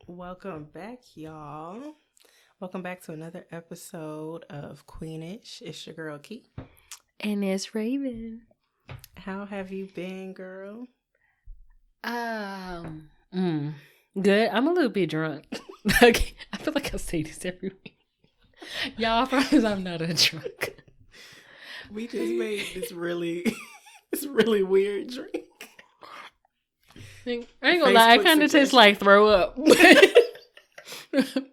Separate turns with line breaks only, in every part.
Welcome back, y'all. Welcome back to another episode of Queenish. It's your girl, Key.
And it's Raven.
How have you been, girl?
Good. I'm a little bit drunk. I feel like I say this every week. Y'all, I promise I'm not a drunk.
We just made this really weird drink.
I ain't gonna lie, it kind of tastes like throw up.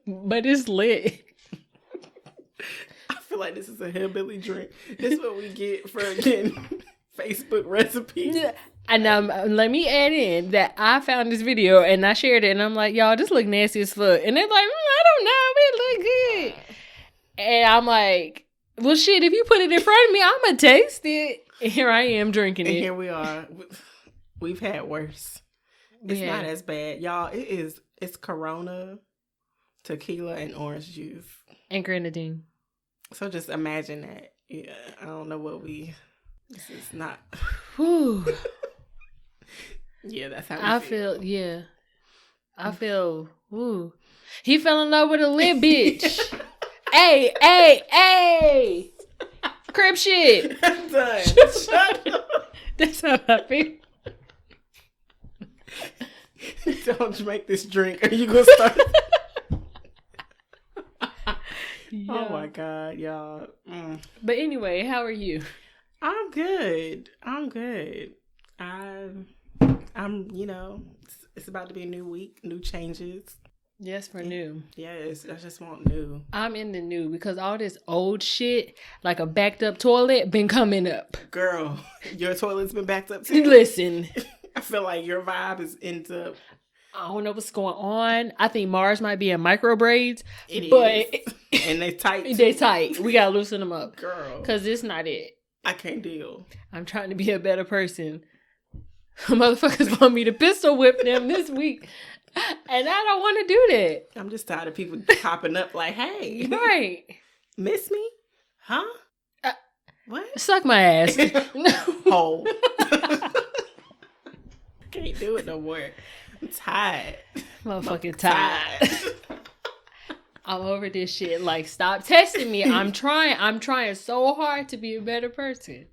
But it's lit.
I feel like this is a hillbilly drink. This is what we get for getting Facebook recipes.
And let me add in that I found this video and I shared it and I'm like, y'all, this look nasty as fuck. And they're like, I don't know, it look good. And I'm like, well, shit, if you put it in front of me, I'm gonna taste it. And here I am drinking it.
And here we are. We've had worse. It's not as bad. Y'all, it's Corona, tequila, and orange juice.
And grenadine.
So just imagine that. Yeah, I don't know what this is not.
Whew.
Yeah, that's how
I feel. Yeah. I feel, woo. He fell in love with a lit bitch. Hey. Crib shit.
I'm done. Shut up.
That's how I feel.
Don't drink this drink. Are you going to start?
Yeah.
Oh my God, y'all.
But anyway, how are you?
I'm good. I'm, it's about to be a new week, new changes.
Yes, for new.
Yes, I just want new.
I'm in the new because all this old shit, like a backed up toilet, been coming up.
Girl, your toilet's been backed up too?
Listen.
I feel like your vibe is into...
I don't know what's going on. I think Mars might be in micro braids.
But and they tight too.
They tight. We gotta loosen them up.
Girl.
Because it's not it.
I can't deal.
I'm trying to be a better person. Motherfuckers want me to pistol whip them this week. And I don't want to do that.
I'm just tired of people popping up like, hey.
Right.
Miss me? Huh? What?
Suck my ass.
Hole. Can't do it no more. I'm tired.
Motherfucking tired. I'm over this shit. Like, stop testing me. I'm trying so hard to be a better person.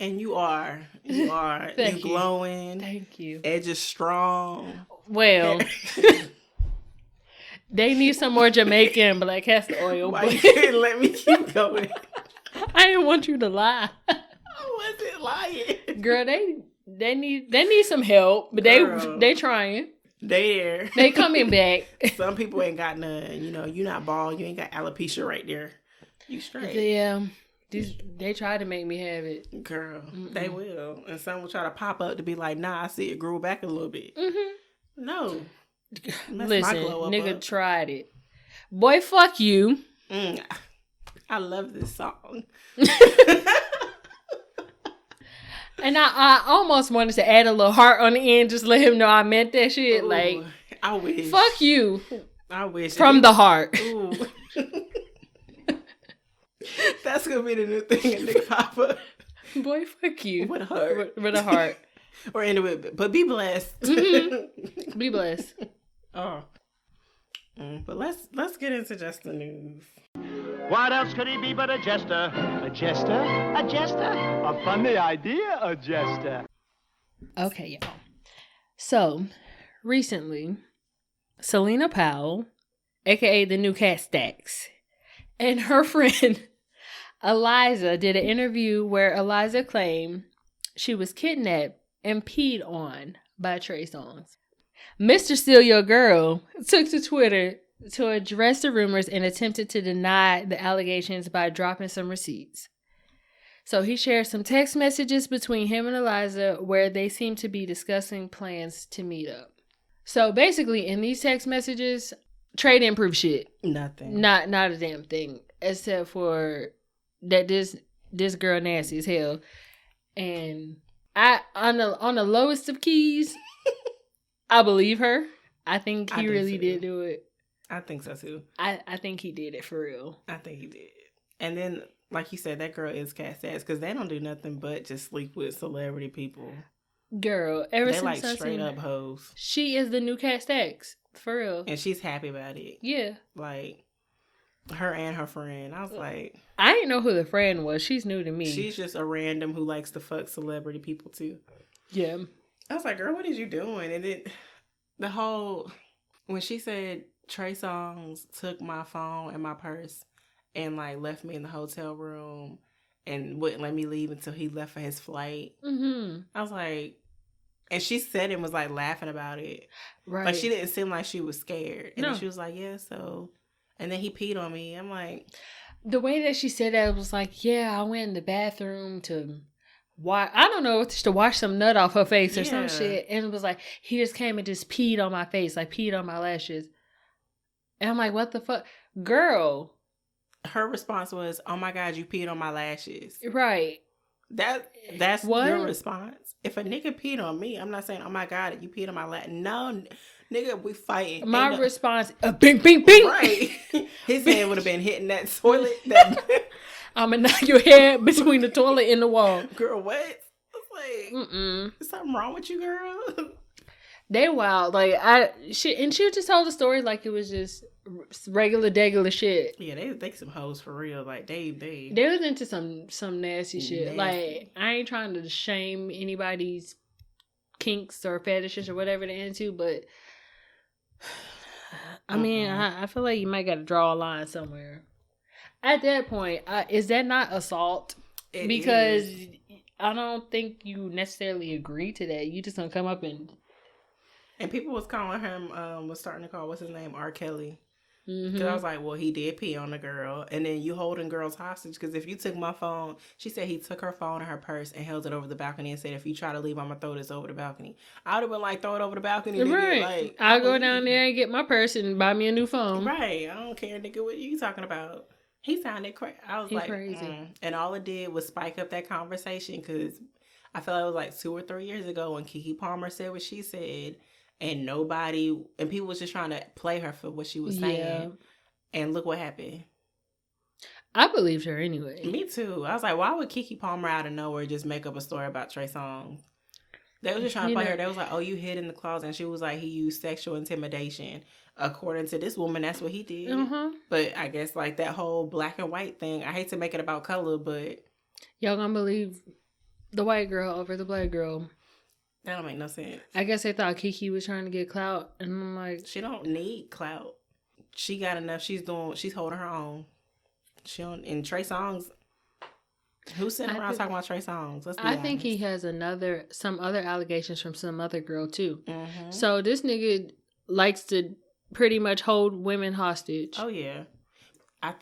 And you are. You are.
Thank
you glowing.
Thank you.
Edge is strong.
Well, they need some more Jamaican black castor oil.
Why you can't let me keep going?
I didn't want you to lie.
I wasn't lying.
Girl, they need some help, but they trying.
They there.
They coming back.
Some people ain't got none. You know, you not bald. You ain't got alopecia right there. You straight.
Yeah. They try to make me have it.
Girl, they will. And some will try to pop up to be like, nah, I see it grew back a little bit.
Mm-hmm.
No.
Listen, nigga tried it. Boy, fuck you.
I love this song.
And I almost wanted to add a little heart on the end, just let him know I meant that shit. Ooh, like,
I wish.
Fuck you.
I wish.
From the heart.
Ooh. That's gonna be the new thing, a nigga pop up.
Boy, fuck you.
With a heart.
With a heart.
Or anyway, but be blessed.
Mm-hmm. Be blessed.
Oh. But let's get into just the news.
What else could he be but a jester? A jester? A jester? A funny idea, a jester.
Okay, y'all. So, recently, Selena Powell, a.k.a. the new Cat Stacks, and her friend Eliza did an interview where Eliza claimed she was kidnapped and peed on by Trey Songz. Mr. Steal Your Girl took to Twitter to address the rumors and attempted to deny the allegations by dropping some receipts. So he shared some text messages between him and Eliza where they seem to be discussing plans to meet up. So basically in these text messages, Trey didn't prove shit.
Nothing.
Not a damn thing. Except for that this girl nasty as hell. And I on the lowest of keys, I believe her. I think he really did do it.
I think so too.
I think he did it for real.
I think he did. And then, like you said, that girl is Cat Stacks because they don't do nothing but just sleep with celebrity people.
Girl, ever
they
since
like
I
straight
seen
up
her,
hoes.
she is the new Cat Stacks. For real.
And she's happy about it.
Yeah.
Like, her and her friend. I was like...
I didn't know who the friend was. She's new to me.
She's just a random who likes to fuck celebrity people, too.
Yeah.
I was like, girl, what is you doing? And then the whole... When she said Trey Songz took my phone and my purse and, like, left me in the hotel room and wouldn't let me leave until he left for his flight.
Mm-hmm.
I was like... And she said it and was, like, laughing about it.
Right.
Like, she didn't seem like she was scared. And
No.
then she was like, yeah, so... And then he peed on me. I'm like...
The way that she said that was like, yeah, I went in the bathroom to wash... I don't know, to wash some nut off her face or some shit. And it was like, he just came and just peed on my face. Like, peed on my lashes. And I'm like, what the fuck? Girl.
Her response was, oh my God, you peed on my lashes.
Right.
That's
what?
Your response. If a nigga peed on me, I'm not saying, oh my God, you peed on my lashes. No, nigga, we fighting.
My response, bing, bing, bing.
Right. His head would have been hitting that toilet.
I'm going to knock your head between the toilet and the wall.
Girl, what? I was like, is something wrong with you, girl?
They wild. Like, she just told the story like it was just regular shit.
Yeah, they some hoes for real. Like, they
was into some nasty shit. Like, I ain't trying to shame anybody's kinks or fetishes or whatever they're into, but I mean, I feel like you might got to draw a line somewhere. At that point, is that not assault? Because I don't think you necessarily agree to that. You just gonna come up and
people was calling him, was starting to call, what's his name, R. Kelly.
Mm-hmm.
Because I was like, well, he did pee on the girl. And then you holding girls hostage. Because if you took my phone, she said he took her phone and her purse and held it over the balcony and said, if you try to leave, I'm going to throw this over the balcony. I would have been like, throw it over the balcony. Nigga.
Right.
Like,
I'll go down there and get my purse and buy me a new phone.
Right. I don't care, nigga, what you talking about. He sounded crazy. I was like,
crazy.
And all it did was spike up that conversation. Because I feel like it was like 2 or 3 years ago when Keke Palmer said what she said. And people was just trying to play her for what she was saying. Yeah. And look what happened.
I believed her anyway.
Me too. I was like, why would Keke Palmer out of nowhere just make up a story about Trey Songz? They was just trying to play her. They was like, oh, you hid in the closet. And she was like, he used sexual intimidation. According to this woman, that's what he did. Mm-hmm. But I guess like that whole black and white thing, I hate to make it about color, but...
Y'all gonna believe the white girl over the black girl.
That don't make no sense.
I guess they thought Keke was trying to get clout. And I'm like...
She don't need clout. She got enough. She's holding her own. And Trey Songz. Who's sitting around talking about Trey Songz? Let's be honest.
think he has some other allegations from some other girl too.
Mm-hmm.
So this nigga likes to pretty much hold women hostage.
Oh yeah. I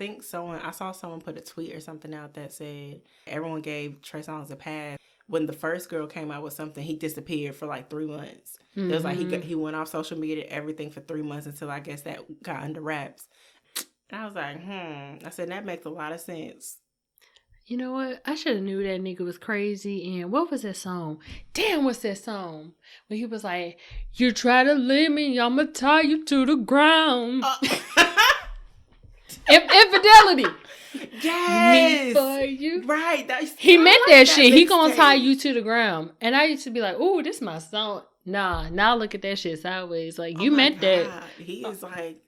saw someone put a tweet or something out that said everyone gave Trey Songz a pass. When the first girl came out with something, he disappeared for like 3 months. Mm-hmm. It was like he went off social media, everything for 3 months until I guess that got under wraps. And I was like, I said, that makes a lot of sense.
You know what? I should have knew that nigga was crazy. And what was that song? Damn, what's that song? When he was like, you try to leave me, I'ma tie you to the ground. Infidelity.
Yes.
Me for you.
Right.
He meant that shit. He gonna tie you to the ground. And I used to be like, ooh, this my song. Nah, now look at that shit sideways. Like, you meant God. That.
He is like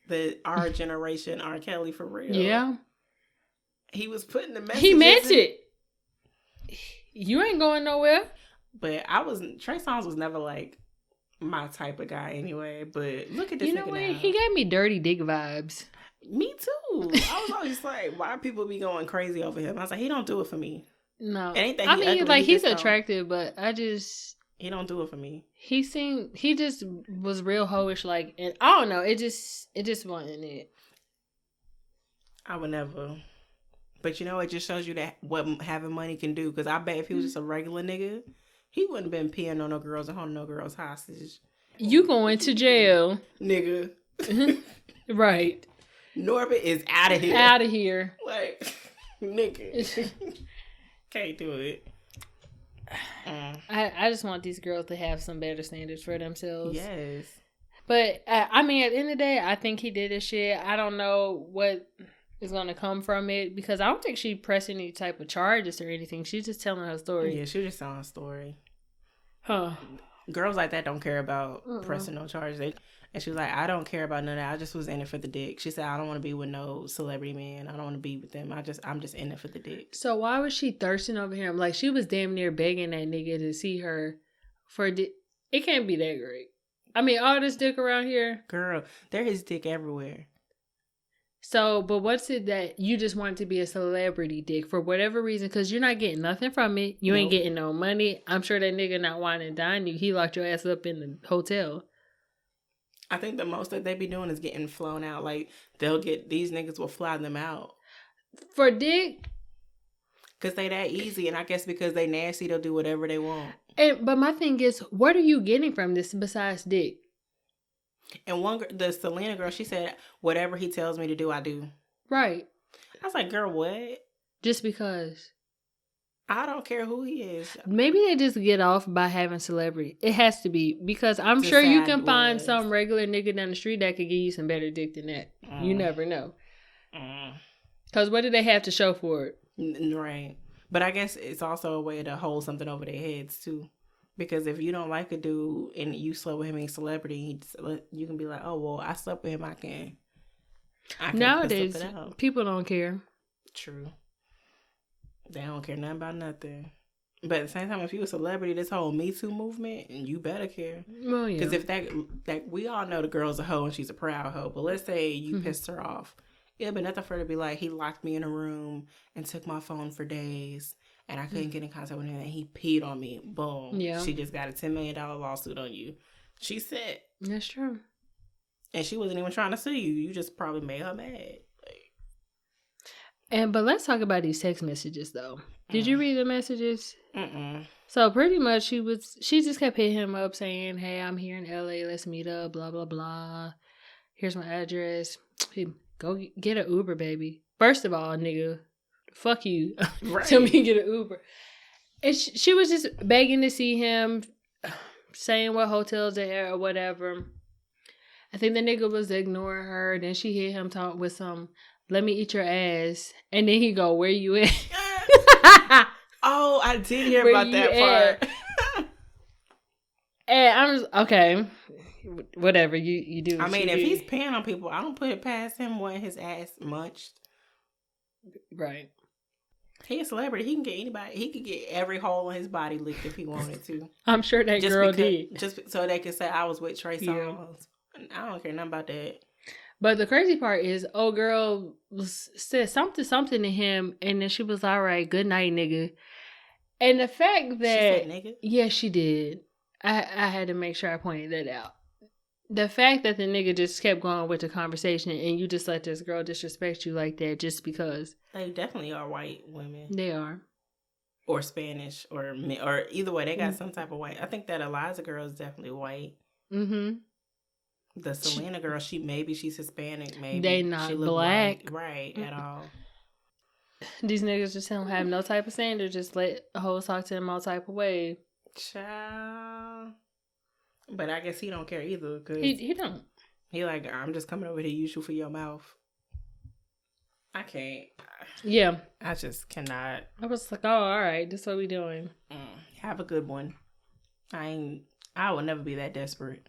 our generation R. Kelly for real.
Yeah.
He was putting the message.
He meant it. You ain't going nowhere.
But Trey Songz was never like my type of guy anyway. But look at this nigga now.
He gave me Dirty Dick vibes.
Me too. I was always like, why people be going crazy over him? I was like, he don't do it for me.
No.
Anything
I mean, like, he's attractive, but
he don't do it for me.
He just was real hoish, like, and I don't know, it just wasn't it.
I would never. But you know, it just shows you that what having money can do. Because I bet if he was just a regular nigga, he wouldn't have been peeing on no girls and holding no girls hostage.
You going to jail.
Nigga.
Right.
Norbit is out of here.
Out of here.
Like, nigga. Can't do it.
I just want these girls to have some better standards for themselves.
Yes.
But, I mean, at the end of the day, I think he did his shit. I don't know what is going to come from it because I don't think she pressed any type of charges or anything. She's just telling her story.
Yeah, she was just telling a story.
Huh.
Girls like that don't care about pressing no charges. And she was like, I don't care about none of that. I just was in it for the dick. She said, I don't want to be with no celebrity man. I don't want to be with them. I'm just in it for the dick.
So why was she thirsting over him? Like, she was damn near begging that nigga to see her for dick. It can't be that great. I mean, all this dick around here.
Girl, there is dick everywhere.
So, but what's it that you just want to be a celebrity dick for whatever reason? Because you're not getting nothing from it. You ain't getting no money. I'm sure that nigga not wanting to dine you. He locked your ass up in the hotel.
I think the most that they be doing is getting flown out. Like, these niggas will fly them out.
For dick?
Because they that easy. And I guess because they nasty, they'll do whatever they want.
But my thing is, what are you getting from this besides dick?
And the Selena girl, she said, whatever he tells me to do, I do.
Right.
I was like, girl, what?
Just because.
I don't care who he is.
Maybe they just get off by having celebrity. It has to be. Because I'm sure you can find some regular nigga down the street that could give you some better dick than that. You never know. Because what do they have to show for it?
Right. But I guess it's also a way to hold something over their heads, too. Because if you don't like a dude and you slept with him in celebrity, you can be like, oh, well, I slept with him. I can
Nowadays, people don't care.
True. They don't care nothing about nothing. But at the same time, if you a celebrity, this whole Me Too movement, and you better care.
Well, yeah.
Because if that we all know the girl's a hoe and she's a proud hoe. But let's say you pissed her off. It'd be nothing for her to be like, he locked me in a room and took my phone for days. And I couldn't get in contact with him. And he peed on me. Boom. Yeah. She just got a $10 million lawsuit on you. She said.
That's true.
And she wasn't even trying to sue you. You just probably made her mad.
But let's talk about these text messages, though. Did you read the messages? So pretty much she just kept hitting him up saying, hey, I'm here in LA. Let's meet up. Blah, blah, blah. Here's my address. Go get an Uber, baby. First of all, nigga. Fuck you. Right. Tell me to get an Uber. And she was just begging to see him, saying what hotels they're at or whatever. I think the nigga was ignoring her. Then she hit him talk with some, let me eat your ass. And then he go, where you at?
Oh, I did hear about that part.
And I'm just, okay. Whatever. You do.
I mean, if he's paying on people, I don't put it past him wanting his ass munched.
Right.
He a celebrity. He can get anybody. He could get every hole in his body licked if he wanted to.
I'm sure that girl did.
Just so they could say I was with Trey Songz. Yeah. I don't care nothing about that.
But the crazy part is, old girl said something to him, and then she was all right, good night, nigga. And the fact that...
She said nigga?
Yeah, she did. I had to make sure I pointed that out. The fact that the nigga just kept going with the conversation and you just let this girl disrespect you like that just because.
They definitely are white women.
They are.
Or Spanish or either way, they got some type of white. I think that Eliza girl is definitely white.
Mm-hmm.
The Selena girl, she's Hispanic, maybe.
They not black.
White, right, at all.
These niggas just don't have no type of standard. Just let hoes talk to them all type of way.
Child. But I guess he don't care either. Cause
he don't.
He like, I'm just coming over to use you for your mouth. I can't.
Yeah.
I just cannot.
I was like, oh, all right. This is what we doing.
Have a good one. I would never be that desperate.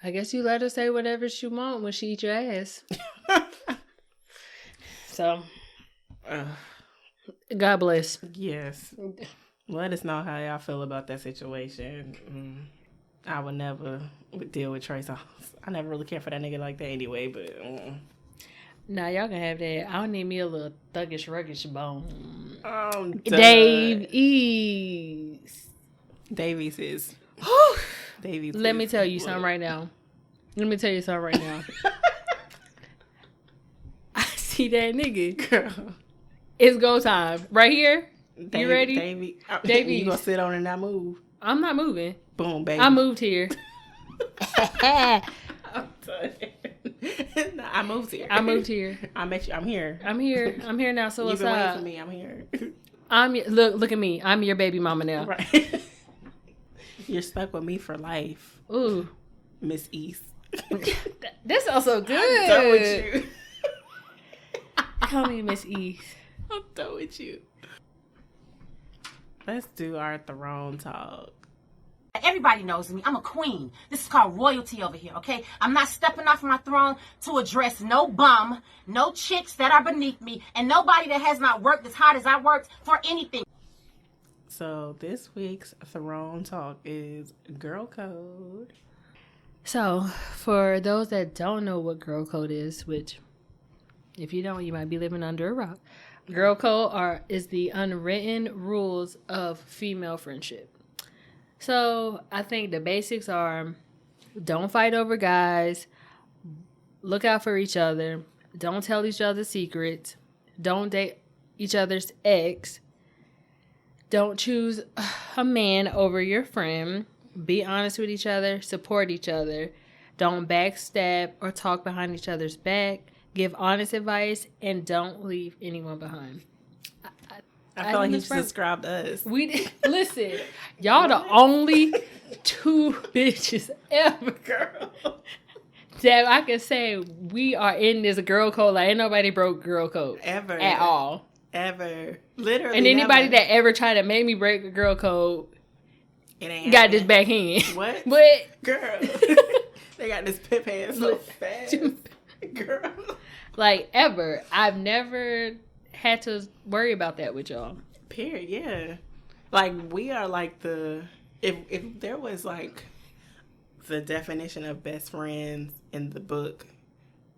I guess you let her say whatever she want when she eat your ass. So, God bless.
Yes. Let us know how y'all feel about that situation. I would never deal with Trey Songz. I never really care for that nigga like that anyway, but...
Nah, y'all can have that. I don't need me a little thuggish, ruggish bone.
Davies is... Davies
Let me tell you something right now. I see that nigga. Girl. It's go time. Right here. You ready?
Davey. You gonna sit on and not move?
I'm not moving.
Boom, baby.
I moved here.
I'm done. No, I moved here. I met you. I'm here.
I'm here now. So what's up?
You've been waiting for me. I'm here.
Look at me. I'm your baby mama now.
Right. You're stuck with me for life.
Ooh.
Miss East.
That's also good.
I'm done with you.
Call me Miss East.
I'm done with you. Let's do our throne talk.
everybody knows me. I'm a queen. This is called royalty over here, okay? I'm not stepping off my throne to address no bum, no chicks that are beneath me, and nobody that has not worked as hard as I worked for anything.
So this week's Throne Talk is girl code.
So, for those that don't know what girl code is, which if you don't, you might be living under a rock. Girl code is the unwritten rules of female friendship. So, I think the basics are don't fight over guys, look out for each other, don't tell each other secrets, don't date each other's ex, don't choose a man over your friend, be honest with each other, support each other, don't backstab or talk behind each other's back, give honest advice, and don't leave anyone behind.
I feel like you just described us.
Listen, y'all the only two bitches ever, girl, that I can say we are in this girl code. Like, ain't nobody broke girl code
ever
at all.
Ever. Literally.
And anybody
never.
that ever tried to make me break a girl code
it ain't
got this backhand.
What?
But
girl, they got this pip hand so fast. Girl.
Like, ever. I've never had to worry about that with y'all.
Period, yeah. Like, we are like if there was like the definition of best friends in the book,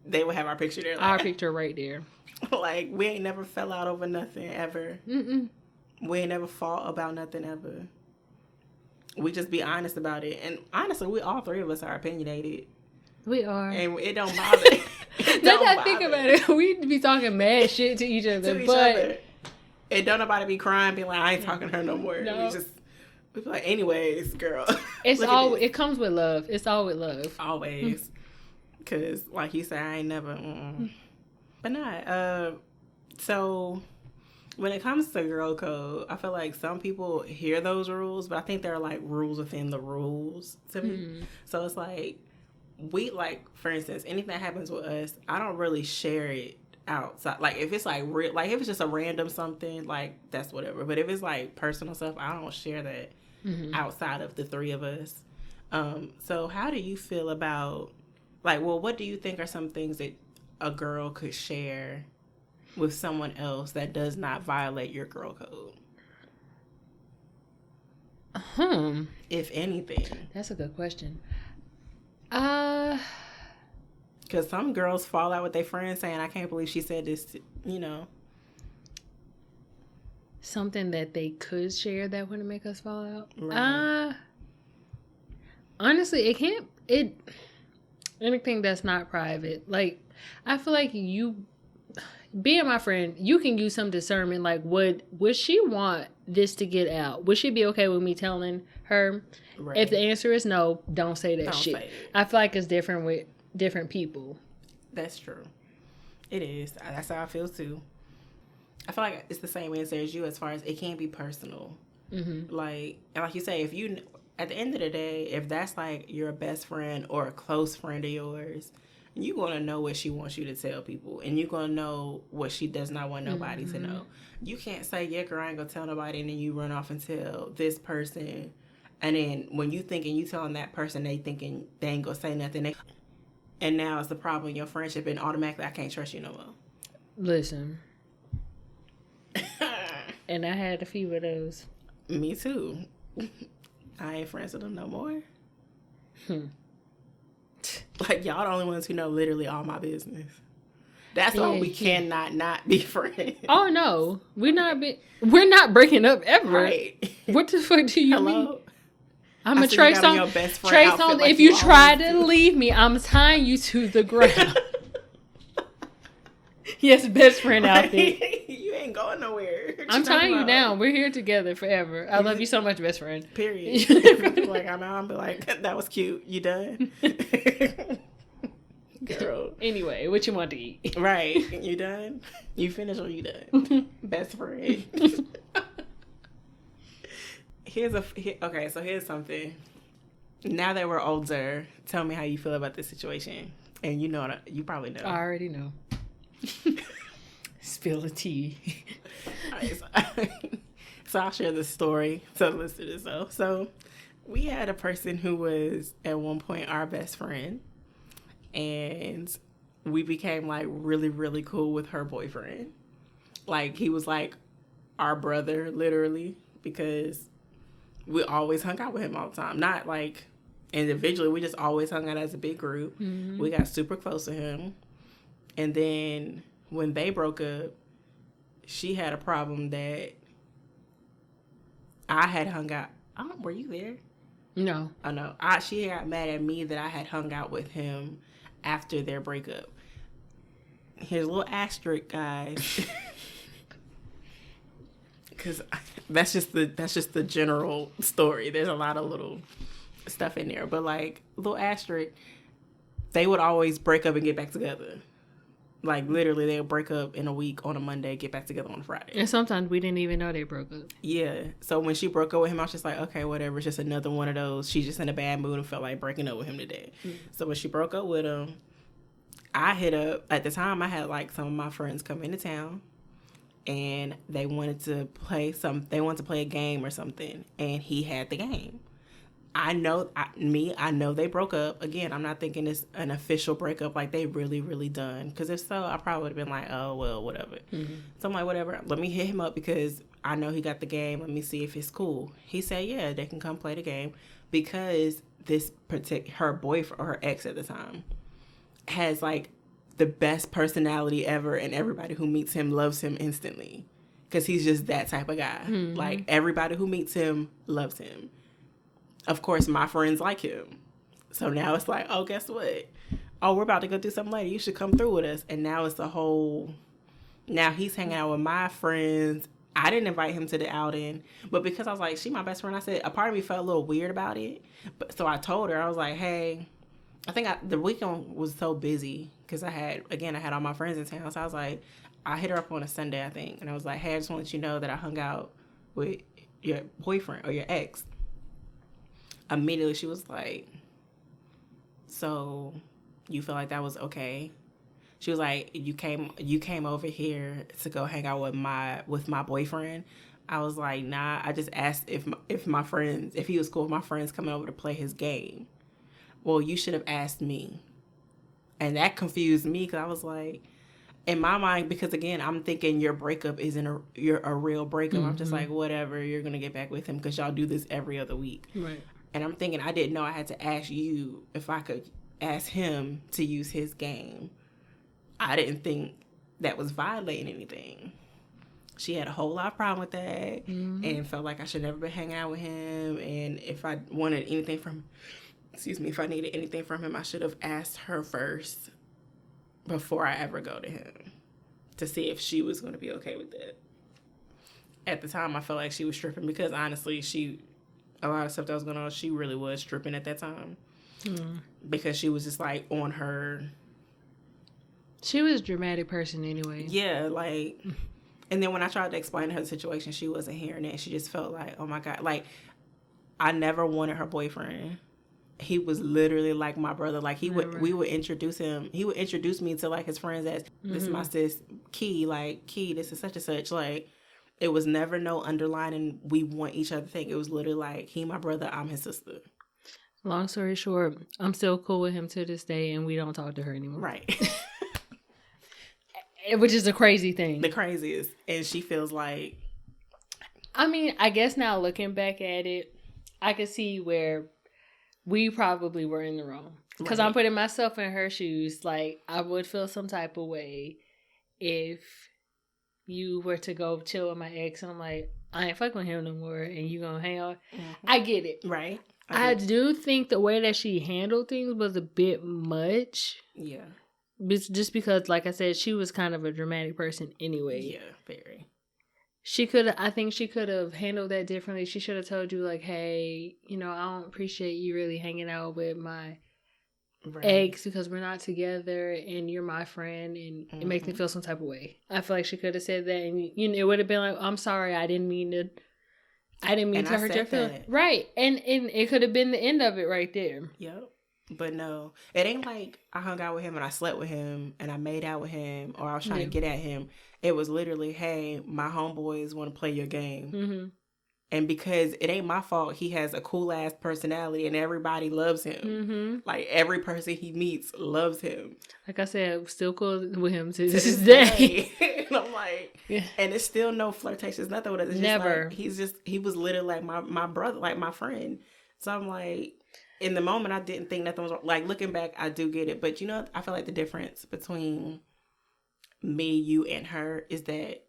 they would have our picture there. Like,
Our picture right there.
Like, we ain't never fell out over nothing ever. Mm-mm. We ain't never fought about nothing ever. We just be honest about it. And honestly, we all three of us are opinionated.
We are.
And it don't bother.
Now that I think about it, we be talking mad shit to each other.
And don't nobody be crying, being like, I ain't talking to her no more.
No.
We be like, anyways, girl.
It comes with love. It's all with love.
Always. Because, like you said, I ain't never, But not. So, when it comes to girl code, I feel like some people hear those rules, but I think they're like rules within the rules to me. So, it's like, for instance, anything that happens with us, I don't really share it outside. Like, if it's like real, like if it's just a random something, like that's whatever. But if it's like personal stuff, I don't share that outside of the three of us. So how do you feel about, like, well, what do you think are some things that a girl could share with someone else that does not violate your girl code? If anything.
That's a good question.
Because some girls fall out with their friends saying, I can't believe she said this,
Something that they could share that wouldn't make us fall out?
Right.
Honestly, anything that's not private. Like, I feel like you, being my friend, you can use some discernment. Like, would she want this to get out? Would she be okay with me telling her? Right. If the answer is no, don't say that shit. Say it. I feel like it's different with different people.
That's true. It is. That's how I feel too. I feel like it's the same answer as you as far as it can't be personal. Like, and like you say, if you, at the end of the day, if that's like your best friend or a close friend of yours, you're going to know what she wants you to tell people. And you're going to know what she does not want nobody to know. You can't say, yeah, girl, I ain't going to tell nobody. And then you run off and tell this person. And then when you thinking you telling that person, they thinking they ain't going to say nothing. And now it's the problem in your friendship. And automatically, I can't trust you no more.
Listen. And I had a few of those.
Me too. I ain't friends with them no more. Like, y'all the only ones who know literally all my business. That's why we cannot not be friends.
Oh no, we're not breaking up ever. Right? What the fuck do you mean? I'm a Trey Songz. Trey Songz. Like, if you try to leave me, I'm tying you to the ground. Yes, best friend out there.
You ain't going nowhere.
I'm tying you down. We're here together forever. I love you so much, best friend.
Period. Like, I'm be like, that was cute. You done? Girl.
Anyway, what you want to eat?
Right. You done? You finished or you done? Best friend. Okay, so here's something. Now that we're older, tell me how you feel about this situation. And you know, you probably know.
I already know. Spill the tea.
All right, so I'll share this story to the listeners though. So we had a person who was at one point our best friend, and we became like really, really cool with her boyfriend. Like, he was like our brother, literally, because we always hung out with him all the time. Not like individually, we just always hung out as a big group. Mm-hmm. We got super close to him. And then when they broke up, she had a problem that I had hung out. Were you there?
No.
Oh, no. She got mad at me that I had hung out with him after their breakup. Here's a little asterisk, guys. Because that's just the general story. There's a lot of little stuff in there. But, like, little asterisk, they would always break up and get back together. Like, literally, they would break up in a week on a Monday, get back together on a Friday.
And sometimes we didn't even know they broke up.
Yeah. So when she broke up with him, I was just like, okay, whatever. It's just another one of those. She's just in a bad mood and felt like breaking up with him today. Mm-hmm. So when she broke up with him, I hit up. At the time, I had, like, some of my friends come into town. And they wanted to play a game or something. And he had the game. I know they broke up. Again, I'm not thinking it's an official breakup, like they really, really done. Because if so, I probably would have been like, oh, well, whatever. Mm-hmm. So I'm like, whatever. Let me hit him up because I know he got the game. Let me see if it's cool. He said, yeah, they can come play the game. Because her boyfriend, or her ex at the time, has like the best personality ever. And everybody who meets him loves him instantly. Because he's just that type of guy. Mm-hmm. Like, everybody who meets him loves him. Of course, my friends like him. So now it's like, oh, guess what? Oh, we're about to go do something later. You should come through with us. And now it's the whole... Now he's hanging out with my friends. I didn't invite him to the outing. But because I was like, she my best friend, I said, a part of me felt a little weird about it. But so I told her, I was like, hey... I think the weekend was so busy. Because I had all my friends in town. So I was like... I hit her up on a Sunday, I think. And I was like, hey, I just want to let you know that I hung out with your boyfriend or your ex. Immediately she was like, so you feel like that was okay? She was like, you came over here to go hang out with my boyfriend. I was like, nah, I just asked if he was cool with my friends coming over to play his game. Well, you should have asked me. And that confused me because I was like, in my mind, because again, I'm thinking your breakup isn't a real breakup. Mm-hmm. I'm just like, whatever, you're going to get back with him because y'all do this every other week. Right. And I'm thinking, I didn't know I had to ask you if I could ask him to use his game. I didn't think that was violating anything. She had a whole lot of problem with that. Mm-hmm. And felt like I should never been hanging out with him. And if I wanted anything from, if I needed anything from him, I should have asked her first before I ever go to him to see if she was going to be okay with that. At the time, I felt like she was stripping because honestly, a lot of stuff that was going on, she really was stripping at that time. Mm. Because she was just, like, on her...
She was a dramatic person anyway.
Yeah, like... And then when I tried to explain to her the situation, she wasn't hearing it. She just felt like, oh, my God. Like, I never wanted her boyfriend. He was literally like my brother. Like, we would introduce him. He would introduce me to, like, his friends as, this is my sis, Key. Like, Key, this is such and such. Like... It was never no underlining we want each other thing. It was literally like, he my brother, I'm his sister.
Long story short, I'm still cool with him to this day, and we don't talk to her anymore.
Right.
Which is a crazy thing.
The craziest. And she feels like...
I mean, I guess now looking back at it, I could see where we probably were in the wrong. Because I'm putting myself in her shoes. Like, I would feel some type of way if... you were to go chill with my ex, and I'm like, I ain't fucking with him no more, and you gonna hang out. Mm-hmm. I get it.
Right.
I do think the way that she handled things was a bit much.
Yeah.
Just because, like I said, she was kind of a dramatic person anyway.
Yeah, very.
I think she could have handled that differently. She should have told you, like, hey, I don't appreciate you really hanging out with my ex because we're not together and you're my friend and it makes me feel some type of way. I feel like she could have said that and it would have been like, I'm sorry, I didn't mean to hurt your feelings. Right. And it could have been the end of it right there.
Yep. But no, it ain't like I hung out with him and I slept with him and I made out with him or I was trying to get at him. It was literally, hey, my homeboys want to play your game. Mm-hmm. And because it ain't my fault, he has a cool ass personality and everybody loves him.
Mm-hmm.
Like every person he meets loves him.
Like I said, still cool with him to this day.
And I'm like,
yeah.
And it's still no flirtation. It's nothing with it. It's
Never.
Just like, he was literally like my brother, like my friend. So I'm like, in the moment, I didn't think nothing was wrong. Like looking back, I do get it. But you know, I feel like the difference between me, you, and her is that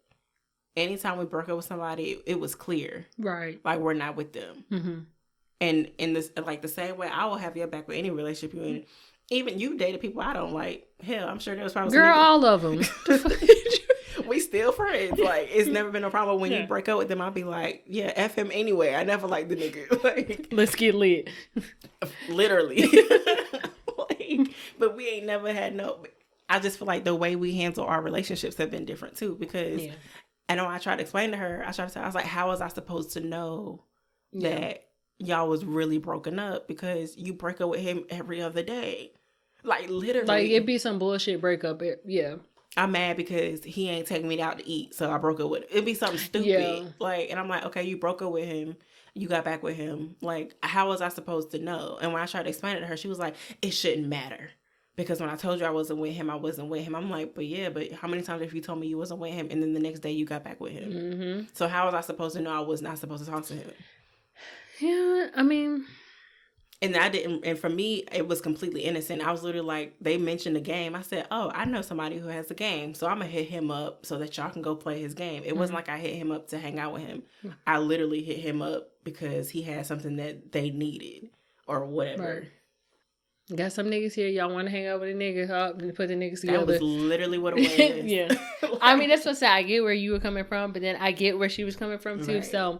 anytime we broke up with somebody, it was clear.
Right.
Like, we're not with them.
Mm-hmm.
And in this, like, the same way, I will have your back with any relationship you're in. Even you dated people I don't like. Hell, I'm sure there was probably
Girl, all of them.
We still friends. Like, it's never been a problem. When you break up with them, I'll be like, yeah, F him anyway. I never liked the nigga. Like,
let's get lit.
Literally. Like, but we ain't never had no... I just feel like the way we handle our relationships have been different, too. Because... Yeah. I know I tried to explain to her, I was like, how was I supposed to know that y'all was really broken up? Because you break up with him every other day. Like, literally.
Like, it'd be some bullshit breakup. Yeah.
I'm mad because he ain't taking me out to eat, so I broke up with him. It'd be something stupid. Yeah. Like, and I'm like, okay, you broke up with him. You got back with him. Like, how was I supposed to know? And when I tried to explain it to her, she was like, it shouldn't matter. Because when I told you I wasn't with him, I wasn't with him. I'm like, but how many times have you told me you wasn't with him? And then the next day you got back with him. Mm-hmm. So how was I supposed to know I was not supposed to talk to him?
Yeah, I mean...
And I didn't, and for me, it was completely innocent. I was literally like, they mentioned a game. I said, oh, I know somebody who has a game. So I'm going to hit him up so that y'all can go play his game. It wasn't like I hit him up to hang out with him. I literally hit him up because he had something that they needed or whatever.
Right. Got some niggas here. Y'all want to hang out with a nigga up and put the niggas together.
That was literally what it was.
Yeah. Like, I mean, that's what I said. I get where you were coming from, but then I get where she was coming from too. Right. So,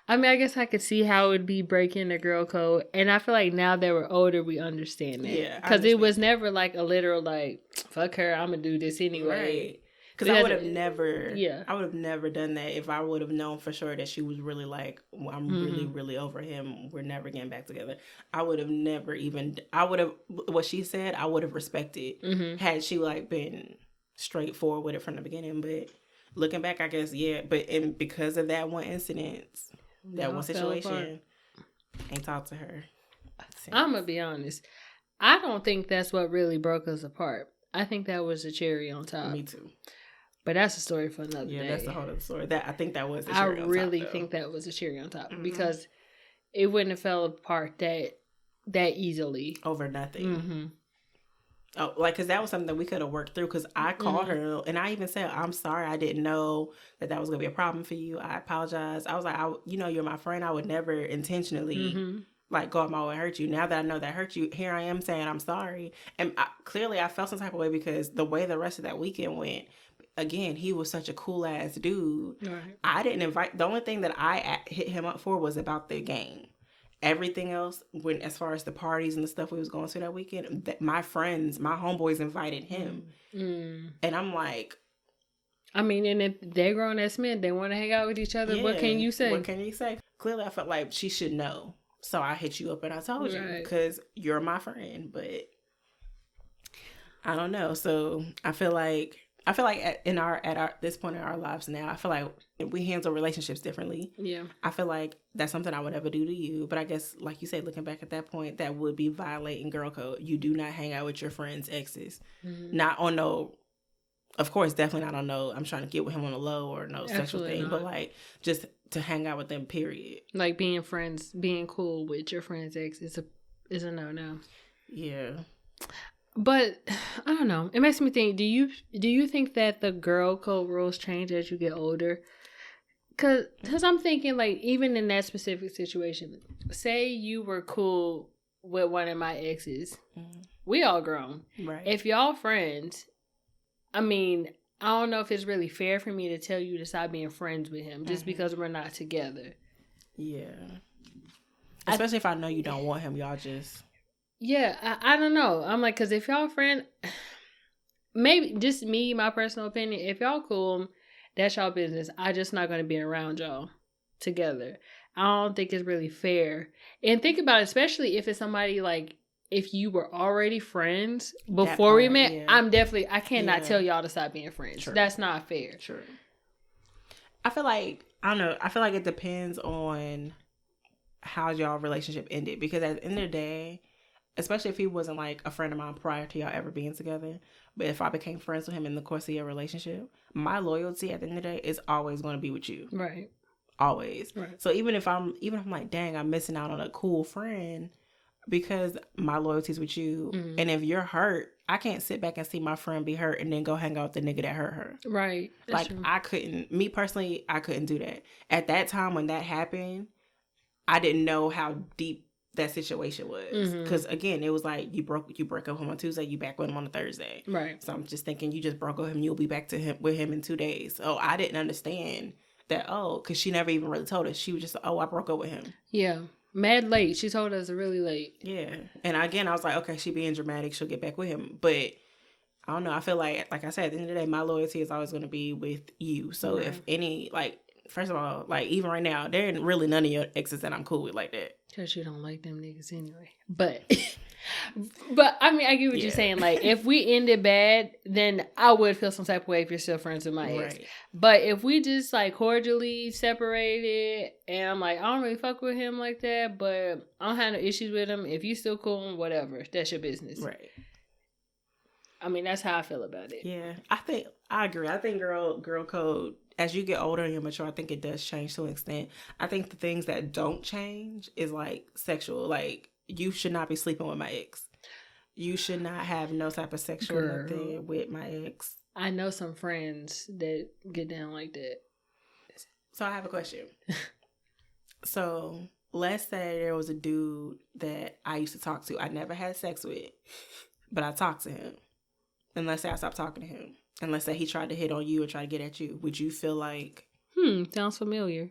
I mean, I guess I could see how it would be breaking the girl code. And I feel like now that we're older, we understand that. Yeah. Because it was never like a literal, like, fuck her, I'm going to do this anyway.
Right. Because I would have never done that if I would have known for sure that she was really like, well, I'm really, really over him. We're never getting back together. I would have never even, what she said, I would have respected had she like been straightforward with it from the beginning. But looking back, I guess, yeah. But because of that one incident, that one situation, ain't talked to her since.
I'm going to be honest. I don't think that's what really broke us apart. I think that was the cherry on top.
Me too.
But that's a story for another day.
Yeah, that's a whole other story. I think that was the cherry on top.
I really think that was a cherry on top because it wouldn't have fell apart that easily.
Over nothing. Mm-hmm. Oh, like, because that was something that we could have worked through because I called her and I even said, I'm sorry, I didn't know that was going to be a problem for you. I apologize. I was like, you're my friend. I would never intentionally like go out my way and hurt you. Now that I know that hurt you, here I am saying I'm sorry. And clearly I felt some type of way because the way the rest of that weekend went, again, he was such a cool ass dude. Right. I didn't invite. The only thing that I hit him up for was about the game. Everything else, as far as the parties and the stuff we was going to that weekend, that my friends, my homeboys invited him, and I'm like,
I mean, and if they're grown ass men, they want to hang out with each other. Yeah, what can you say?
What can you say? Clearly, I felt like she should know, so I hit you up and I told you because you're my friend. But I don't know. So I feel like at this point in our lives now, I feel like we handle relationships differently. Yeah. I feel like that's something I would never do to you. But I guess, like you said, looking back at that point, that would be violating girl code. You do not hang out with your friends' exes. Mm-hmm. Not on no, of course, definitely not on no, I'm trying to get with him on a low or no sexual thing. Not. But like, just to hang out with them, period.
Like being friends, being cool with your friend's ex is a no-no.
Yeah.
But I don't know. It makes me think. Do you think that the girl code rules change as you get older? Cause I'm thinking like even in that specific situation, say you were cool with one of my exes, we all grown. Right. If y'all friends, I mean, I don't know if it's really fair for me to tell you to stop being friends with him just because we're not together. Yeah.
Especially if I know you don't want him, y'all just.
Yeah, I don't know. I'm like, because if y'all friend, maybe just me, my personal opinion, if y'all cool, that's y'all business. I just not going to be around y'all together. I don't think it's really fair. And think about it, especially if it's somebody like, if you were already friends before we met, I cannot tell y'all to stop being friends. True. That's not fair.
True. I feel like I don't know. I feel like it depends on how y'all relationship ended, because at the end of the day, especially if he wasn't like a friend of mine prior to y'all ever being together, but if I became friends with him in the course of your relationship, my loyalty at the end of the day is always going to be with you.
Right.
Always.
Right.
So even if I'm like, dang, I'm missing out on a cool friend because my loyalty is with you.
Mm-hmm.
And if you're hurt, I can't sit back and see my friend be hurt and then go hang out with the nigga that hurt her.
Right. That's
like
true.
me personally, I couldn't do that. At that time when that happened, I didn't know how deep that situation was. Because again, it was like you broke up with him on Tuesday, you back with him on a Thursday.
Right.
So I'm just thinking you just broke up with him, you'll be back with him in 2 days. So I didn't understand that, because she never even really told us. She was just, I broke up with him.
Yeah. Mad late. She told us really late.
Yeah. And again, I was like, okay, she being dramatic, she'll get back with him. But I don't know. I feel like I said, at the end of the day, my loyalty is always going to be with you. So if any, like, first of all, like, even right now, there ain't really none of your exes that I'm cool with like that.
Because you don't like them niggas anyway. But I mean, I get what you're saying. Like, if we ended bad, then I would feel some type of way if you're still friends with my ex.
Right.
But if we just, like, cordially separated, and I'm like, I don't really fuck with him like that, but I don't have no issues with him. If you still cool, whatever. That's your business.
Right.
I mean, that's how I feel about it.
Yeah. I agree. I think girl code, as you get older and you're mature, I think it does change to an extent. I think the things that don't change is like sexual. Like, you should not be sleeping with my ex. You should not have no type of sexual nothing with my ex.
I know some friends that get down like that.
So I have a question. So let's say there was a dude that I used to talk to. I never had sex with, but I talked to him. And let's say I stopped talking to him. And let's say he tried to hit on you or try to get at you. Would you feel like...
Sounds familiar.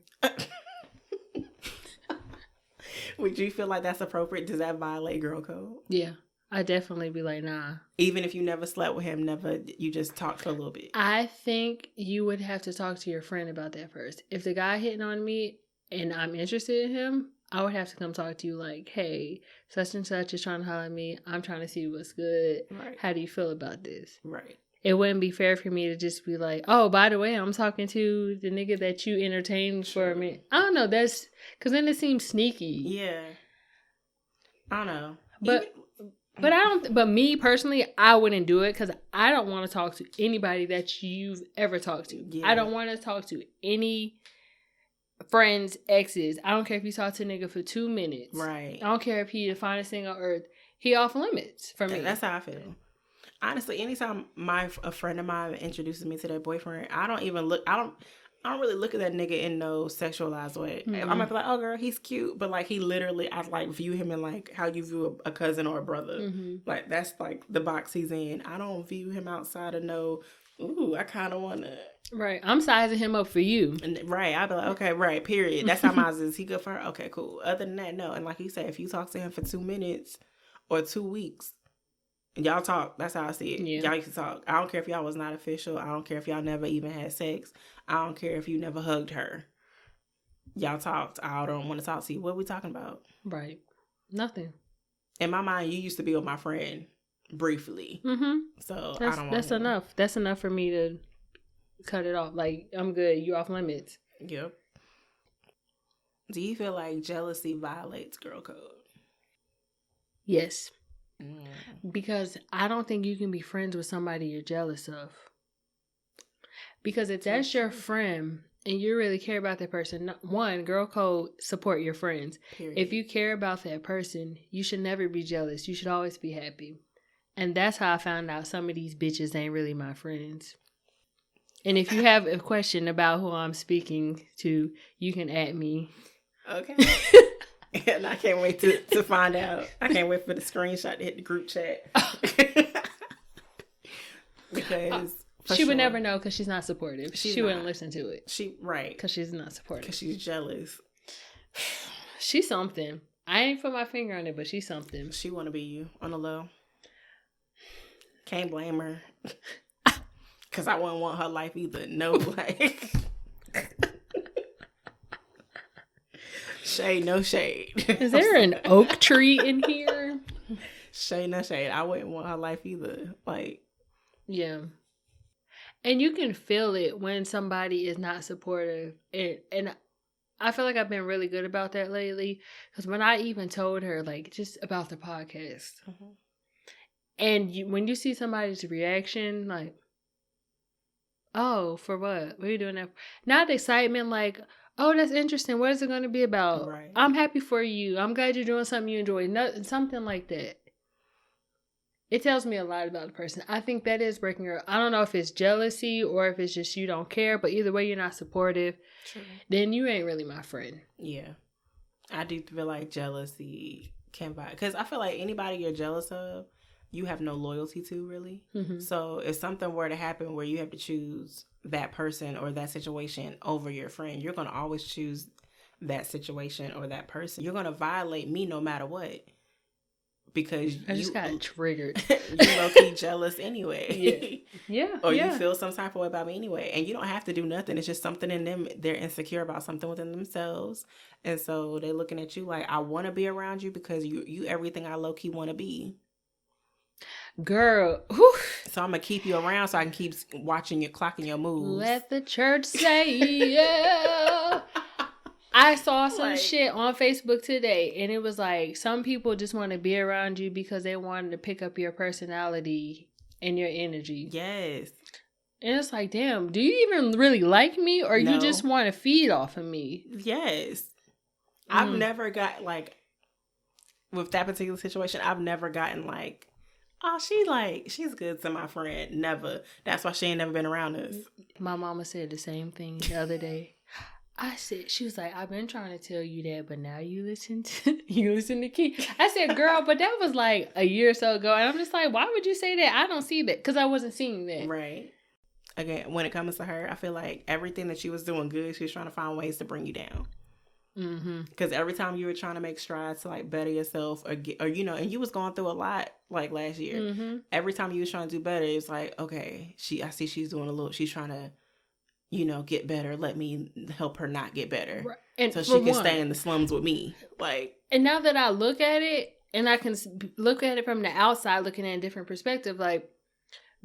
Would you feel like that's appropriate? Does that violate girl code?
Yeah. I'd definitely be like, nah.
Even if you never slept with him, you just talked for a little bit?
I think you would have to talk to your friend about that first. If the guy hitting on me and I'm interested in him, I would have to come talk to you like, hey, such and such is trying to holler at me. I'm trying to see what's good.
Right.
How do you feel about this?
Right.
It wouldn't be fair for me to just be like, oh, by the way, I'm talking to the nigga that you entertained for a minute. I don't know. That's because then it seems sneaky.
Yeah. I don't know.
But me personally, I wouldn't do it because I don't want to talk to anybody that you've ever talked to. Yeah. I don't want to talk to any friends, exes. I don't care if you talk to a nigga for 2 minutes.
Right.
I don't care if he the finest thing on earth. He off limits for me.
That's how I feel. Honestly, anytime a friend of mine introduces me to their boyfriend, I don't really look at that nigga in no sexualized way. Mm-hmm. I might be like, oh girl, he's cute, but like he literally, I like view him in like how you view a cousin or a brother. Mm-hmm. Like that's like the box he's in. I don't view him outside of no, ooh, I kind of want to.
Right, I'm sizing him up for you.
And right, I'd be like, okay, right, period. That's how mine is. He good for her? Okay, cool. Other than that, no. And like you said, if you talk to him for 2 minutes or 2 weeks, and y'all talk, that's how I see it. Yeah. Y'all used to talk. I don't care if y'all was not official. I don't care if y'all never even had sex. I don't care if you never hugged her. Y'all talked. I don't want to talk to you. What are we talking about?
Right. Nothing.
In my mind, you used to be with my friend briefly. Mm-hmm. So I don't want
That's enough. That's enough for me to cut it off. Like, I'm good. You off limits.
Yep. Do you feel like jealousy violates girl code?
Yes. Because I don't think you can be friends with somebody you're jealous of. Because if that's your friend and you really care about that person, one, girl code, support your friends. Period. If you care about that person, you should never be jealous. You should always be happy. And that's how I found out some of these bitches ain't really my friends. And if you have a question about who I'm speaking to, you can add me. Okay.
And I can't wait to find out. I can't wait for the screenshot to hit the group chat. Because
she would never know because she's not supportive. She wouldn't listen to it.
Right.
Because she's not supportive.
Because she's jealous.
She's something. I ain't put my finger on it, but she's something.
She want to be you on the low. Can't blame her. Because I wouldn't want her life either. No, like... Shade, no shade.
Is there an oak tree in here?
Shade, no shade. I wouldn't want her life either. Like,
yeah. And you can feel it when somebody is not supportive. And I feel like I've been really good about that lately. Because when I even told her, like, just about the podcast. Mm-hmm. And when you see somebody's reaction, like, oh, for what? What are you doing that for? Not excitement, like, oh, that's interesting. What is it going to be about?
Right.
I'm happy for you. I'm glad you're doing something you enjoy. Something like that. It tells me a lot about the person. I think that is breaking her. I don't know if it's jealousy or if it's just you don't care, but either way, you're not supportive. True. Then you ain't really my friend.
Yeah. I do feel like jealousy can buy, because I feel like anybody you're jealous of, you have no loyalty to, really. Mm-hmm. So if something were to happen where you have to choose that person or that situation over your friend, you're going to always choose that situation or that person. You're going to violate me no matter what. Because
I just got triggered.
You low-key jealous anyway.
Yeah.
Or you feel some type of way about me anyway. And you don't have to do nothing. It's just something in them. They're insecure about something within themselves. And so they're looking at you like, I want to be around you because you everything I low-key want to be.
Girl. Whew.
So I'm going to keep you around so I can keep watching your clock and your moves.
Let the church say yeah. I saw some shit on Facebook today, and it was like, some people just want to be around you because they wanted to pick up your personality and your energy.
Yes.
And it's like, damn, do you even really like me, or you just want to feed off of me?
Yes. I've never got, like, with that particular situation, I've never gotten like, oh, she's good to my friend. Never. That's why she ain't never been around us.
My mama said the same thing the other day. She was like, I've been trying to tell you that, but now you listen to Key. I said, girl, but that was like a year or so ago. And I'm just like, why would you say that? I don't see that, because I wasn't seeing that.
Right. Again, when it comes to her, I feel like everything that she was doing good, she was trying to find ways to bring you down. Because every time you were trying to make strides to like better yourself or and you was going through a lot like last year. Every time you was trying to do better, it's like, okay, I see she's doing she's trying to, get better. Let me help her not get better. Right. And so she can stay in the slums with me.
And now that I look at it, and I can look at it from the outside, looking at a different perspective, like,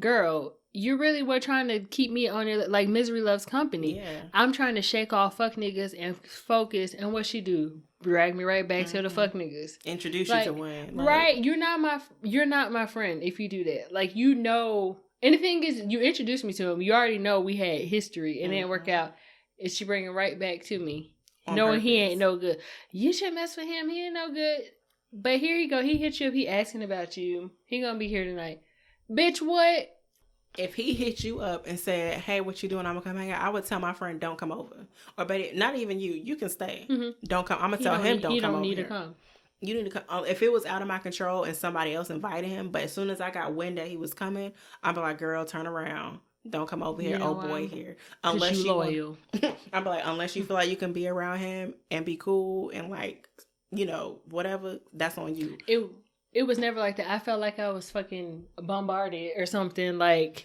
girl, you really were trying to keep me on your, like, misery loves company. Yeah. I'm trying to shake off fuck niggas and focus. And what she do? Drag me right back to the fuck niggas.
Introduce you to one.
Right. You're not my friend if you do that. Like, and the thing is, you introduced me to him. You already know we had history. And it didn't work out. Is she bringing right back to me? Knowing he ain't no good. You should mess with him. He ain't no good. But here you go. He hit you up. He asking about you. He gonna be here tonight. Bitch, what?
If he hit you up and said, hey, what you doing? I'm gonna come hang out. I would tell my friend, don't come over. Or better, not even you. You can stay. Don't come. I'm gonna tell him, don't come over.
He don't need to come.
You need to come. If it was out of my control and somebody else invited him, but as soon as I got wind that he was coming, I'm like, girl, turn around. Don't come over here. Oh boy, here. Unless you loyal. I'm like, unless you feel like you can be around him and be cool and like, whatever, that's on you.
It was never like that. I felt like I was fucking bombarded or something. Like,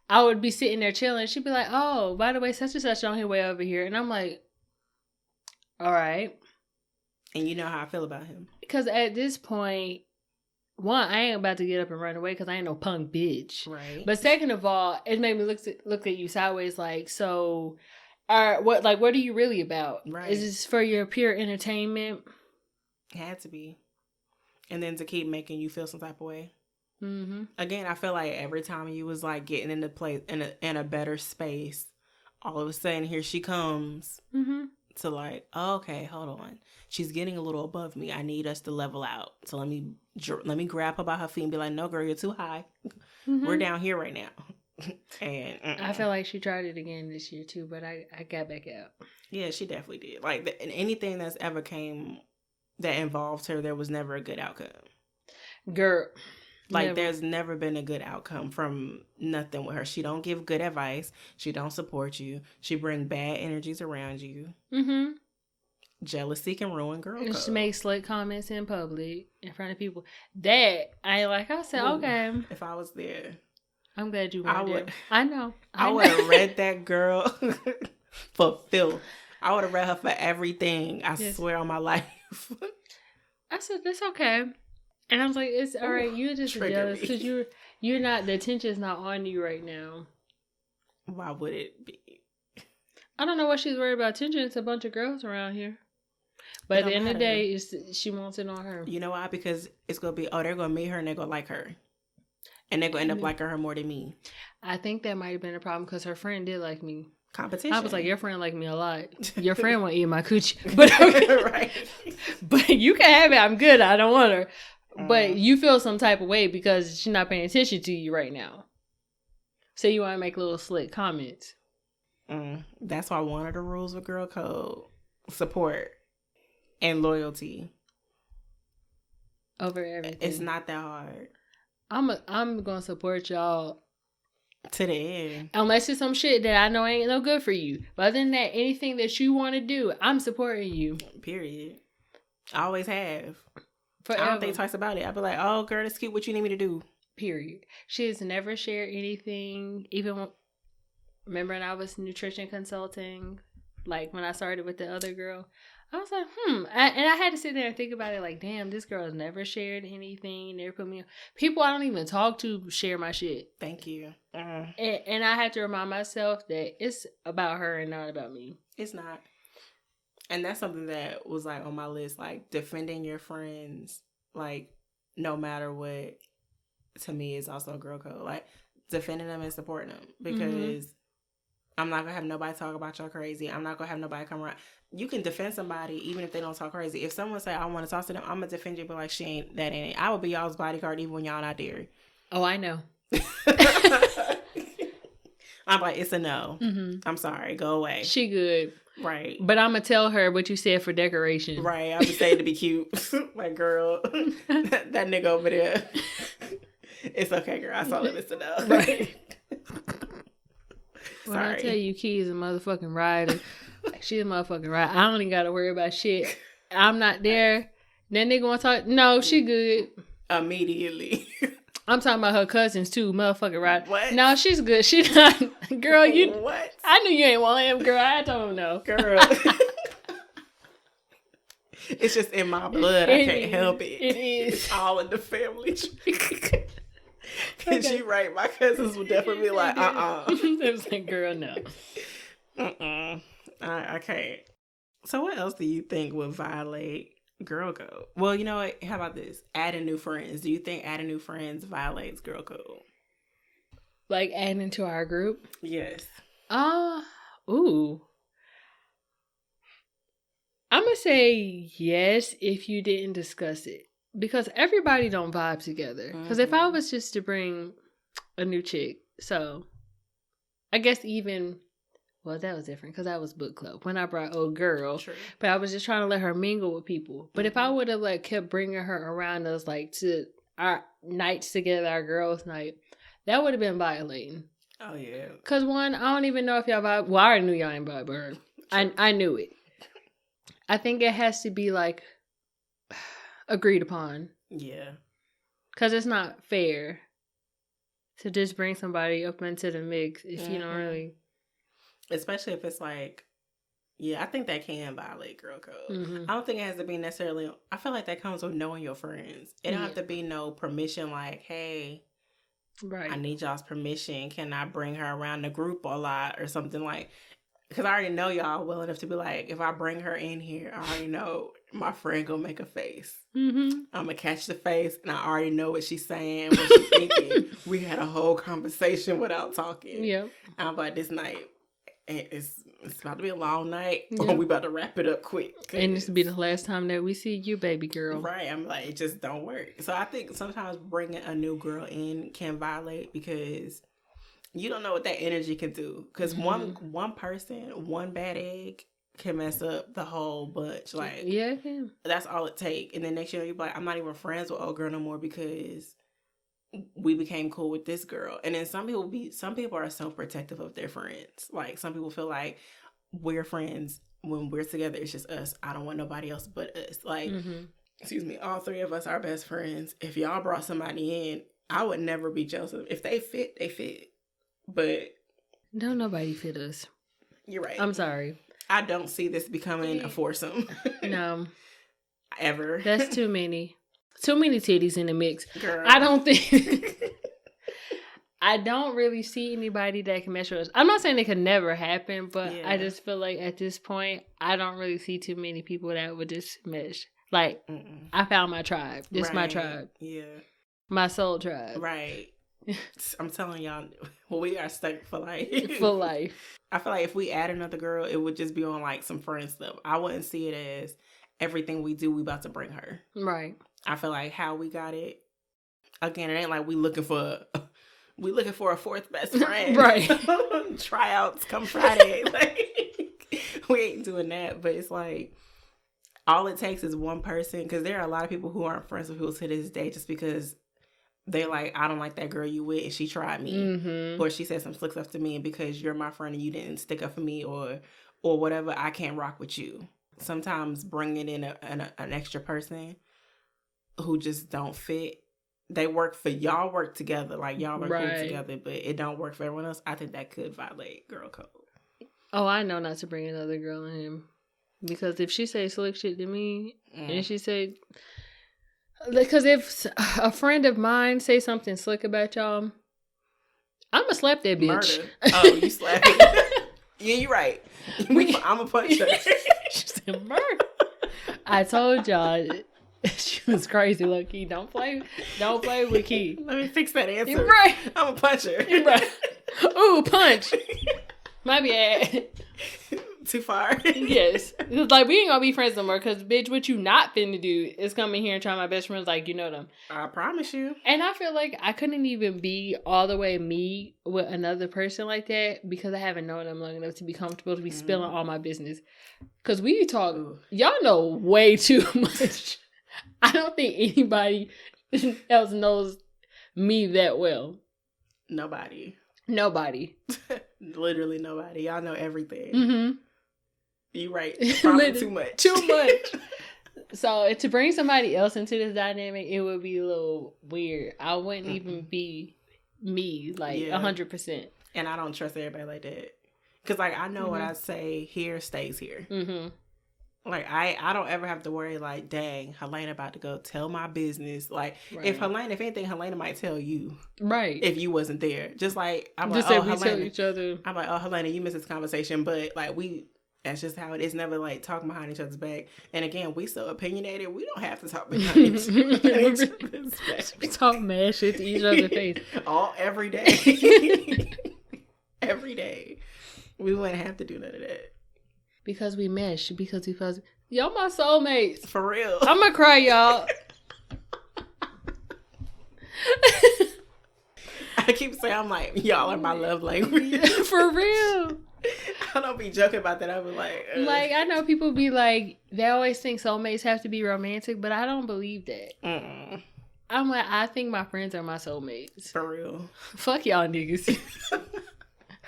I would be sitting there chilling. She'd be like, oh, by the way, such and such on his way over here. And I'm like, all right.
And you know how I feel about him. Because
at this point, one, I ain't about to get up and run away because I ain't no punk bitch.
Right.
But second of all, it made me look at you sideways like, so, what are you really about?
Right.
Is this for your pure entertainment?
It had to be. And then to keep making you feel some type of way. Again, I feel like every time you was like getting into place in a better space, all of a sudden here she comes to like, oh, okay, hold on, she's getting a little above me. I need us to level out. So let me grab her by her feet and be like, no, girl, you're too high. We're down here right now. And
I feel like she tried it again this year too, but I got back out.
Yeah, she definitely did. Like anything that's ever came that involved her, there was never a good outcome.
Girl.
Like, never. There's never been a good outcome from nothing with her. She don't give good advice. She don't support you. She bring bad energies around you. Jealousy can ruin girl code.
She makes slick comments in public, in front of people. That, I said, okay.
If I was there.
I'm glad you weren't there. I know.
I would have read that girl for filth. I would have read her for everything. I swear on my life.
I said, that's okay. And I was like, it's all right. You're just jealous because you're not, the attention's not on you right now.
Why would it be?
I don't know why she's worried about attention. It's a bunch of girls around here. But at the end of the day, she wants it on her.
You know why? Because it's going to be, they're going to meet her and they're going to like her. And they're going to end up liking her more than me.
I think that might have been a problem because her friend did like me.
Competition.
I was like, your friend like me a lot. Your friend won't eat my coochie. But,
right.
But you can have it. I'm good. I don't want her. But you feel some type of way because she's not paying attention to you right now. So you want to make little slick comments.
That's why one of the rules of girl code, support and loyalty.
Over everything.
It's not that hard.
I'm going to support y'all.
To the end.
Unless it's some shit that I know ain't no good for you. But other than that, anything that you want to do, I'm supporting you.
Period. I always have.
Forever.
I don't think twice about it. I'd be like, oh, girl, that's cute. What you need me to do?
Period. She has never shared anything. Even remember when I was nutrition consulting, like when I started with the other girl, I was like, and I had to sit there and think about it like, damn, this girl has never shared anything. Never put me on. People I don't even talk to share my shit.
Thank you.
And I had to remind myself that it's about her and not about me.
It's not. And that's something that was like on my list, like defending your friends, like no matter what, to me is also a girl code. Like defending them and supporting them because I'm not gonna have nobody talk about y'all crazy. I'm not gonna have nobody come around. You can defend somebody even if they don't talk crazy. If someone say I want to talk to them, I'm gonna defend you, but like she ain't that ain't it. I would be y'all's bodyguard even when y'all not there.
Oh, I know.
I'm like, it's a no. I'm sorry, go away.
She good.
Right.
But I'm gonna tell her what you said for decoration.
Right. I would say to be cute. Like, girl, that nigga over there. It's okay, girl. I saw them. It's a no.
Right. When
Sorry.
I tell you, Key is a motherfucking rider. Like, she's a motherfucking rider. I don't even gotta worry about shit. I'm not there. That nigga want to talk? No, she good.
Immediately.
I'm talking about her cousins too, motherfucking rider.
What?
No, she's good. She not. Girl, you.
What?
I knew you ain't want him, girl. I told him no.
Girl. It's just in my blood. I can't help it.
It is.
It's all in the family tree. Cause you right, my cousins would definitely be like,
It was like, girl, no.
I can't. So what else do you think would violate girl code? Well, you know what? How about this? Adding new friends. Do you think adding new friends violates girl code?
Like adding to our group?
Yes.
Ooh. I'm gonna say yes if you didn't discuss it. Because everybody don't vibe together. Because if I was just to bring a new chick, so I guess even, well, that was different because that was book club when I brought old girl.
True.
But I was just trying to let her mingle with people. But if I would have like kept bringing her around us like to our nights together, our girls' night, that would have been violating.
Oh yeah.
Because one, I don't even know if y'all vibe. Well, I already knew y'all ain't vibe, but I knew it. I think it has to be like agreed upon.
Yeah.
Because it's not fair to just bring somebody up into the mix if you don't really.
Especially if it's like, yeah, I think that can violate girl code. I don't think it has to be necessarily, I feel like that comes with knowing your friends. It don't have to be no permission like, hey,
right,
I need y'all's permission. Can I bring her around the group a lot or something like, because I already know y'all well enough to be like, if I bring her in here, I already know my friend gonna make a face. I'm gonna catch the face, and I already know what she's saying, what she's thinking. We had a whole conversation without talking.
Yep.
I'm like, this night, it's about to be a long night.
Yep.
We about to wrap it up quick.
And this will be the last time that we see you, baby girl.
Right. I'm like, it just don't work. So I think sometimes bringing a new girl in can violate because you don't know what that energy can do. Because one person, one bad egg can mess up the whole bunch. Like,
yeah, it can.
That's all it takes. And then next year you're like, I'm not even friends with old girl no more because we became cool with this girl. And then some people are so protective of their friends. Like, some people feel like we're friends when we're together. It's just us. I don't want nobody else but us. Like, excuse me, all three of us are best friends. If y'all brought somebody in, I would never be jealous of. If they fit, they fit. But
don't nobody fit us.
You're right.
I'm sorry.
I don't see this becoming a foursome.
No.
Ever.
That's too many. Too many titties in the mix.
Girl.
I don't think I don't really see anybody that can mesh with us. I'm not saying it could never happen, but
Yeah.
I just feel like at this point, I don't really see too many people that would just mesh. Like, I found my tribe. This is my tribe.
Yeah.
My soul tribe.
Right. I'm telling y'all, we are stuck for life.
For life.
I feel like if we add another girl, it would just be on like some friend stuff. I wouldn't see it as everything we do, we about to bring her.
Right.
I feel like how we got it. Again, it ain't like we looking for a fourth best friend.
Right.
Tryouts come Friday. Like, we ain't doing that. But it's like, all it takes is one person. Because there are a lot of people who aren't friends with people to this day just because they're like, I don't like that girl you with, and she tried me.
Mm-hmm.
Or she said some slick stuff to me, and because you're my friend and you didn't stick up for me or whatever, I can't rock with you. Sometimes bringing in an extra person who just don't fit, they work for y'all, work together, like y'all work
Right.
together, but it don't work for everyone else. I think that could violate girl code.
Oh, I know not to bring another girl in him. Because if she say slick shit to me, and she say... Because if a friend of mine say something slick about y'all, I'm gonna slap that bitch.
Murder. Oh, you slap it. Yeah, you're right. I'm a punch her.
She said murder. I told y'all she was crazy, low key. Don't play with Key.
Let me fix that answer.
You're right.
I'm a puncher.
You're right. Ooh, punch. My bad.
Too far.
Yes. It's like, we ain't gonna be friends no more because, bitch, what you not finna do is come in here and try my best friends like you know them.
I promise you.
And I feel like I couldn't even be all the way me with another person like that because I haven't known them long enough to be comfortable to be spilling all my business. Because we talk, y'all know way too much. I don't think anybody else knows me that well.
Nobody.
Literally
nobody. Y'all know everything.
Mm-hmm.
You right. Probably too much.
Too much. So to bring somebody else into this dynamic, it would be a little weird. I wouldn't even be me, like 100%.
And I don't trust everybody like that. Because like I know what I say here stays here.
Mm-hmm.
Like I don't ever have to worry like, dang, Helena about to go tell my business. Like if anything, Helena might tell you.
Right.
If you wasn't there. Just like I'm
just
like,
we
Helena.
tell each other.
I'm like, oh Helena, you missed this conversation. But like that's just how it is. Never like talking behind each other's back. And again, we so opinionated, we don't have to talk behind each other's back.
We talk mad shit to each other's face.
Every day. Every day. We wouldn't have to do none of that.
Because we mesh. Because y'all my soulmates.
For real.
I'm gonna cry, y'all.
I keep saying, I'm like, y'all are my love language.
For real.
I don't be joking about that. I be like, ugh.
Like, I know people be like, they always think soulmates have to be romantic, but I don't believe that. I'm like, I think my friends are my soulmates.
For real.
Fuck y'all niggas.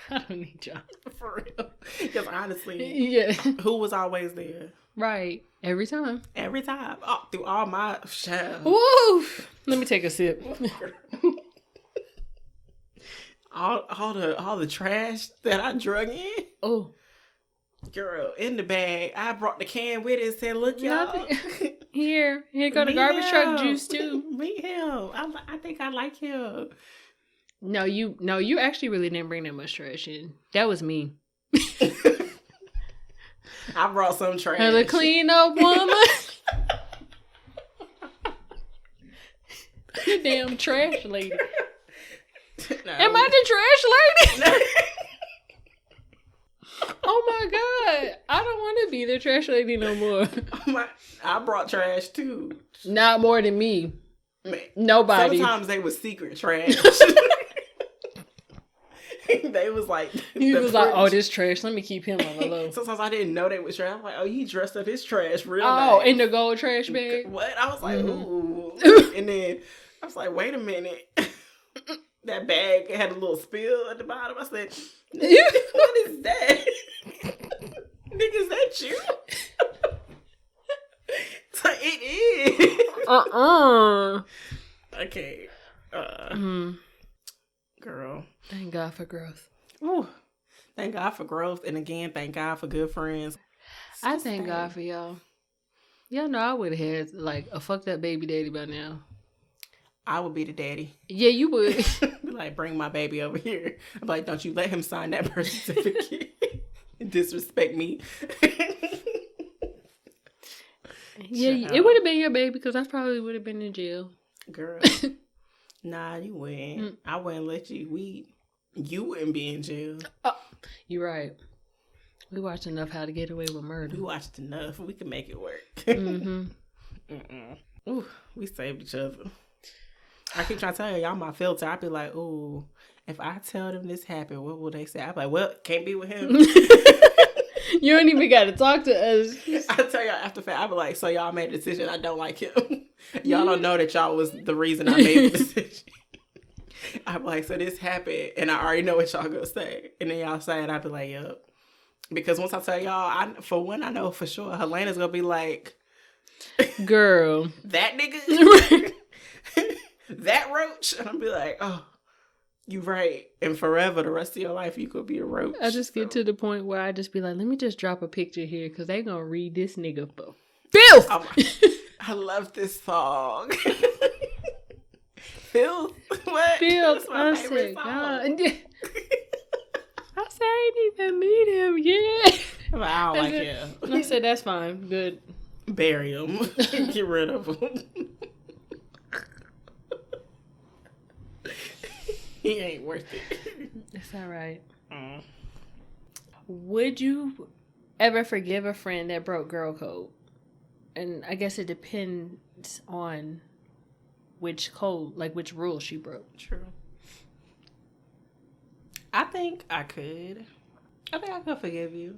I don't need y'all.
For real. Because honestly,
yeah.
Who was always there?
Right. Every time.
Every time. Through all my shows.
Woo! Let me take a sip.
all the trash that I drug in.
Oh.
Girl, in the bag. I brought the can with it and said, look, y'all.
Here go the garbage truck juice too.
Meet him. I think I like him.
No, you actually really didn't bring that much trash in. That was me.
I brought some trash.
As a clean up woman. You damn trash lady.
No.
Am I the trash lady? Oh my God. I don't want to be the trash lady no more.
I brought trash too.
Not more than me.
Man,
nobody.
Sometimes they was secret trash. They was like,
he was like, oh, this trash. Let me keep him on the low.
Sometimes I didn't know they was trash. I'm like, oh, he dressed up his trash real
nice.
nice.
In the gold trash bag.
What? I was like, ooh. And then I was like, wait a minute. That bag had a little spill at the bottom. I said, what is that? Nigga, is that you? So it is. Okay. Girl.
Thank God for growth.
Ooh. Thank God for growth. And again, thank God for good friends.
I thank God for y'all. Y'all know I would have had like a fucked up baby daddy by now.
I would be the daddy.
Yeah, you would.
like, bring my baby over here. I'm like, don't you let him sign that birth certificate. Disrespect me.
Yeah, it would have been your baby because I probably would have been in jail.
Girl. Nah, you wouldn't. I wouldn't let you. You wouldn't be in jail.
Oh, you're right. We watched enough How to Get Away with Murder.
We watched enough. We can make it work. Ooh, we saved each other. I keep trying to tell y'all my filter. I be like, ooh, if I tell them this happened, what will they say? I be like, well, can't be with him.
You don't even got to talk to us.
I tell y'all after fact, I be like, so y'all made a decision. I don't like him. Y'all don't know that y'all was the reason I made the decision. I be like, so this happened, and I already know what y'all gonna say. And then y'all say it, I be like, yup. Because once I tell y'all, for one, I know for sure, Helena's gonna be like,
girl,
that nigga, that roach. And I'll be like, oh, you right. And forever, the rest of your life, you could be a roach.
I just get to the point where I just be like, let me just drop a picture here because they gonna read this nigga for filth.
Oh I love this song. Filth? What?
Filth.
My
I
favorite
said,
song.
God. I said, I didn't even meet him yet.
I don't like him.
I said, that's fine. Good.
Bury him. Get rid of him. He ain't worth it.
It's all right. Would you ever forgive a friend that broke girl code? And I guess it depends on which code, like which rule she broke.
True. I think I could forgive you.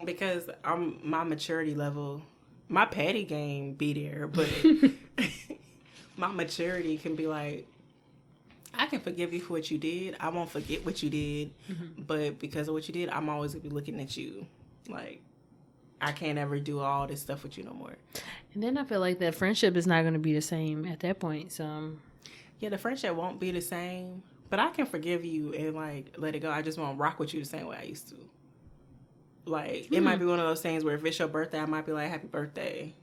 Because my maturity level, my petty game be there, but my maturity can be like, I can forgive you for what you did. I won't forget what you did. Mm-hmm. But because of what you did, I'm always going to be looking at you. Like, I can't ever do all this stuff with you no more.
And then I feel like that friendship is not going to be the same at that point. So,
yeah, the friendship won't be the same. But I can forgive you and, like, let it go. I just won't rock with you the same way I used to. Like, it might be one of those things where if it's your birthday, I might be like, happy birthday.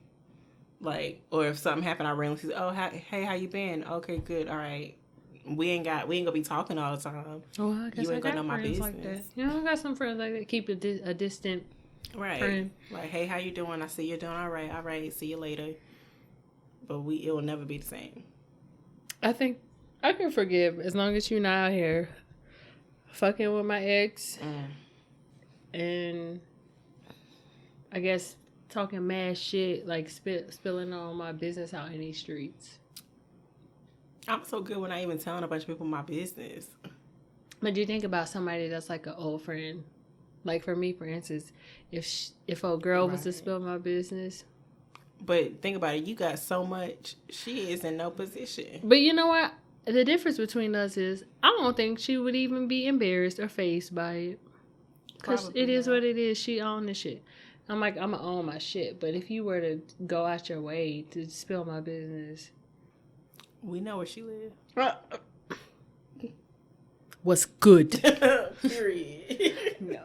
Like, or if something happened, I randomly say, oh, hey, how you been? Okay, good, all right. We ain't gonna be talking all the time.
Oh, I guess
you ain't
I
gonna know
got
my
friends
business.
like that. You know, I got some friends like that. Keep a distant friend.
Like, hey, how you doing? I see you're doing all right. See you later. But it will never be the same.
I think I can forgive as long as you're not out here fucking with my ex and I guess talking mad shit, like spilling all my business out in these streets.
I'm so good when I even telling a bunch of people my business.
But do you think about somebody that's like an old friend? Like for me, for instance, if a girl was to spill my business.
But think about it. You got so much. She is in no position.
But you know what? The difference between us is I don't think she would even be embarrassed or fazed by it. Because it is what it is. She owned the shit. I'm like, I'm going to own my shit. But if you were to go out your way to spill my business.
We know where she lives.
What's good?
Period. No.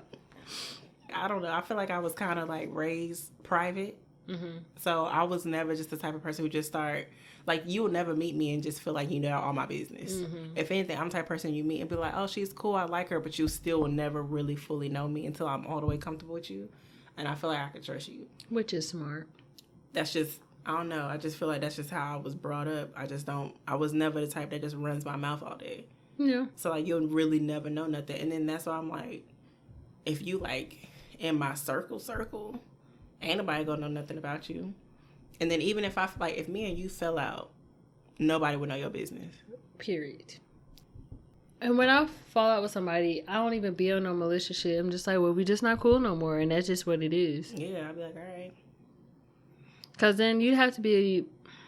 I don't know. I feel like I was kind of like raised private. Mm-hmm. So I was never just the type of person who just start, like, you will never meet me and just feel like you know all my business. Mm-hmm. If anything, I'm the type of person you meet and be like, oh, she's cool, I like her, but you still will never really fully know me until I'm all the way comfortable with you. And I feel like I can trust you.
Which is smart.
That's just, I don't know. I just feel like that's just how I was brought up. I was never the type that just runs my mouth all day.
Yeah.
So, like, you'll really never know nothing. And then that's why I'm like, if you, like, in my circle, ain't nobody gonna know nothing about you. And then even if if me and you fell out, nobody would know your business.
Period. And when I fall out with somebody, I don't even be on no malicious shit. I'm just like, well, we just not cool no more. And that's just what it is.
Yeah, I'd be like, all right.
Because then you'd have to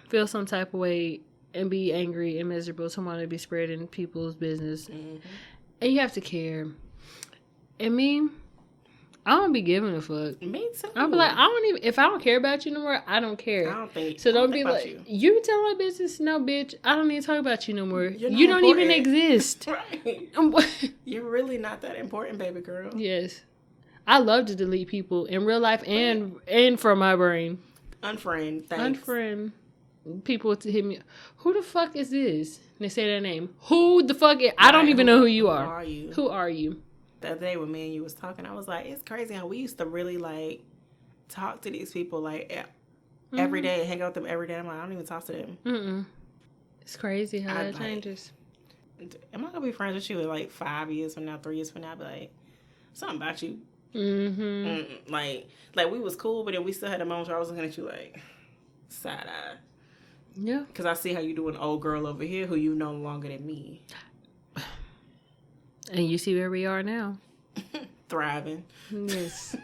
feel some type of way and be angry and miserable to want to be spreading people's business. Mm-hmm. And you have to care. And me, I don't be giving a fuck.
Me too.
I'll be like, if I don't care about you no more, I don't care.
I don't think.
So don't be like, you tell my business, no, bitch, I don't need to talk about you no more. You don't even exist.
Right. You're really not that important, baby girl.
Yes. I love to delete people in real life and from my brain.
Unfriend. Thanks.
Unfriend. people to hit me. Who the fuck is this? And they say their name. Who the fuck is... I don't even know who you are.
Who are you?
Who are you?
The other day when me and you was talking, I was like, it's crazy how we used to really, like, talk to these people, like, every day, hang out with them every day. I'm like, I don't even talk to them.
Mm-mm. It's crazy how that changes.
Am I going to be friends with you in, like, 5 years from now, 3 years from now? I'll be like, something about you. Like, we was cool, but then we still had the moments where I was looking at you, like, side-eye.
Yeah.
Because I see how you do an old girl over here who you know longer than me.
And you see where we are now.
Thriving.
Yes.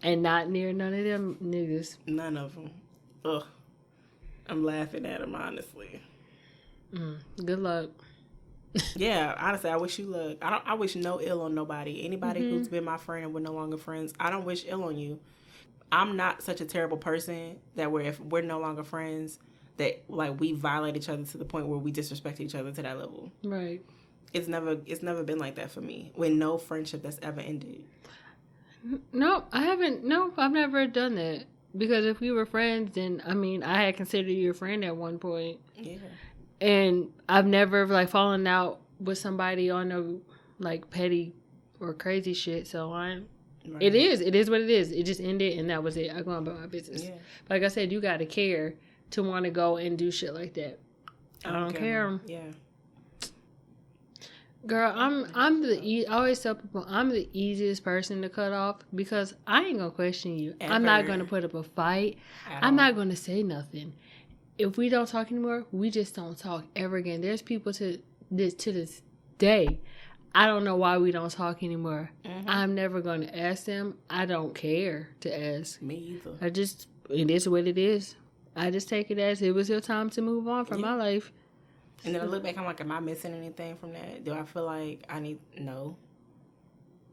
And not near none of them niggas.
None of them. Ugh. I'm laughing at them, honestly.
Good luck.
Yeah, honestly, I wish you luck. I wish no ill on nobody. Anybody who's been my friend and we're no longer friends, I don't wish ill on you. I'm not such a terrible person that if we're no longer friends, that like we violate each other to the point where we disrespect each other to that level.
Right.
It's never been like that for me. With no friendship that's ever ended.
No, I haven't. No, I've never done that. Because if we were friends, then I had considered you a friend at one point.
Yeah.
And I've never like fallen out with somebody on no like petty or crazy shit. So it is what it is. It just ended and that was it. I go on about my business. Yeah. Like I said, you gotta care to want to go and do shit like that. I don't care.
Yeah.
Girl, I always tell people I'm the easiest person to cut off because I ain't gonna question you. Ever. I'm not gonna put up a fight. I'm not gonna say nothing. If we don't talk anymore, we just don't talk ever again. There's people to this day. I don't know why we don't talk anymore. I'm never gonna ask them. I don't care to ask.
Me either.
It is what it is. I just take it as it was your time to move on from my life.
And then I look back, I'm like, am I missing anything from that? Do I feel like I need... No.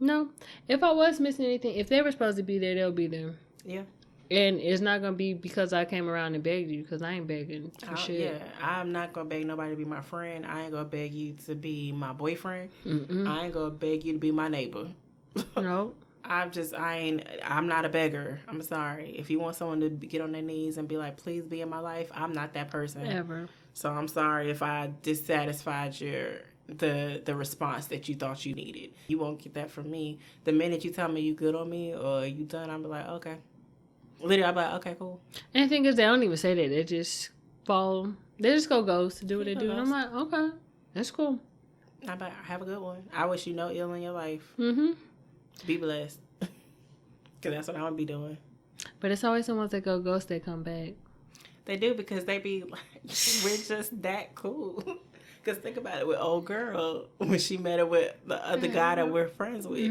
No. If I was missing anything, if they were supposed to be there, they'll be there.
Yeah.
And it's not going to be because I came around and begged you, because I ain't begging for shit.
Yeah, I'm not going to beg nobody to be my friend. I ain't going to beg you to be my boyfriend. I ain't going to beg you to be my neighbor.
No.
I'm not a beggar. I'm sorry. If you want someone to get on their knees and be like, please be in my life, I'm not that person.
Ever.
So I'm sorry if I dissatisfied the response that you thought you needed. You won't get that from me. The minute you tell me you good on me or you done, I'm like, okay. Literally, I'm like, okay, cool.
And the thing is, they don't even say that. They just follow. They just go ghost to do what they do. And I'm like, okay, that's cool.
I'm like, have a good one. I wish you no ill in your life. Be blessed. Because that's what I would be doing.
But it's always the ones that go ghost that come back.
They do because they be like, we're just that cool. Because think about it with old girl, when she met her with the other guy that we're friends with.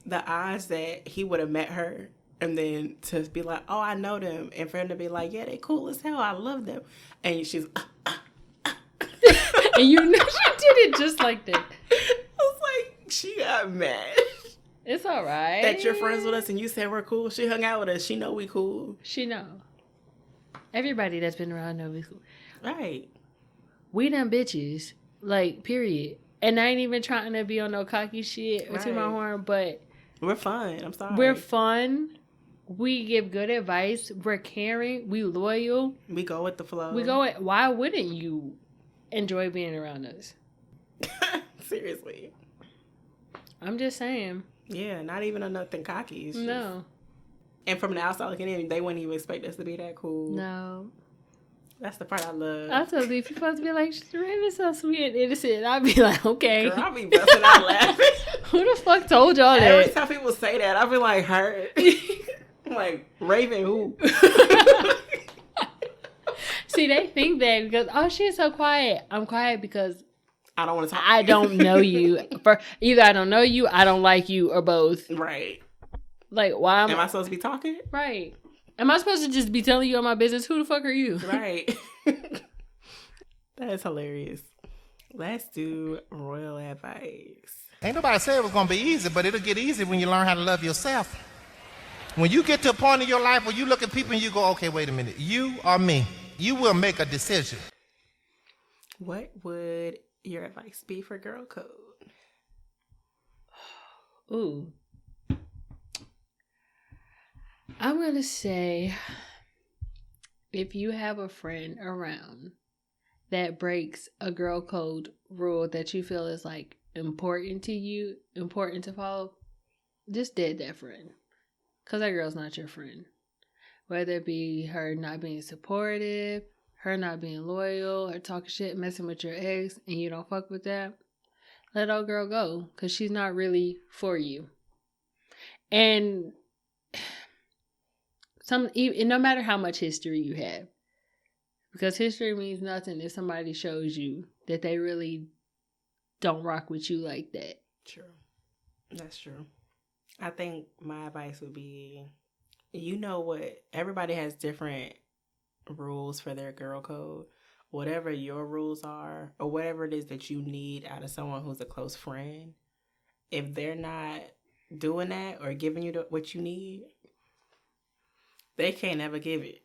The odds that he would have met her and then to be like, oh, I know them. And for him to be like, yeah, they cool as hell. I love them. And she's...
And you know she did it just like that.
I was like, she got mad.
It's all right.
That you're friends with us and you said we're cool. She hung out with us. She know we cool.
She know. Everybody that's been around know we cool.
Right.
We them bitches. Like, period. And I ain't even trying to be on no cocky shit or to my horn, but...
We're fun. I'm sorry.
We're fun. We give good advice. We're caring. We loyal.
We go with the flow.
Why wouldn't you enjoy being around us?
Seriously.
I'm just saying.
Yeah, not even a nothing cocky. It's
no.
Just... And from the outside looking in, they wouldn't even expect us to be that cool.
No.
That's the part I love.
I told you, if you're supposed to be like, Raven's so sweet and innocent, I'd be like, okay.
Girl, I'll be busting out laughing.
Who the fuck told y'all that?
Every time people say that, I be like, hurt. I'm like, Raven who?
See, they think that because, oh, she's so quiet. I'm quiet because
I don't want to talk.
I don't know you. Either I don't know you, I don't like you, or both.
Right.
Like, why
am I supposed to be talking?
Right. Am I supposed to just be telling you all my business? Who the fuck are you?
Right. That is hilarious. Let's do royal advice.
Ain't nobody said it was going to be easy, but it'll get easy when you learn how to love yourself. When you get to a point in your life where you look at people and you go, okay, wait a minute, you or me, you will make a decision.
What would your advice be for girl code?
Ooh. I'm going to say, if you have a friend around that breaks a girl code rule that you feel is like important to you, important to follow, just dead that friend. Because that girl's not your friend. Whether it be her not being supportive, her not being loyal, or talking shit, messing with your ex, and you don't fuck with that, let old girl go. Because she's not really for you. And no matter how much history you have, because history means nothing if somebody shows you that they really don't rock with you like that.
True. That's true. I think my advice would be, you know what? Everybody has different rules for their girl code. Whatever your rules are, or whatever it is that you need out of someone who's a close friend, if they're not doing that or giving you what you need, they can't ever give it.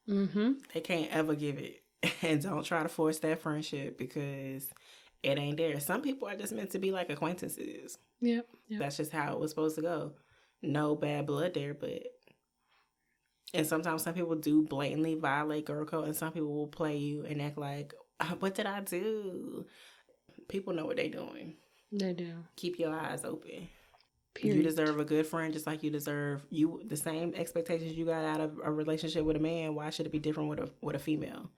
Mm-hmm. They can't ever give it. And don't try to force that friendship because it ain't there. Some people are just meant to be like acquaintances. Yep. That's just how it was supposed to go. No bad blood there, but... And sometimes some people do blatantly violate girl code, and some people will play you and act like, what did I do? People know what they're doing. They do. Keep your eyes open. Period. You deserve a good friend just like you deserve the same expectations you got out of a relationship with a man. Why should it be different with a female?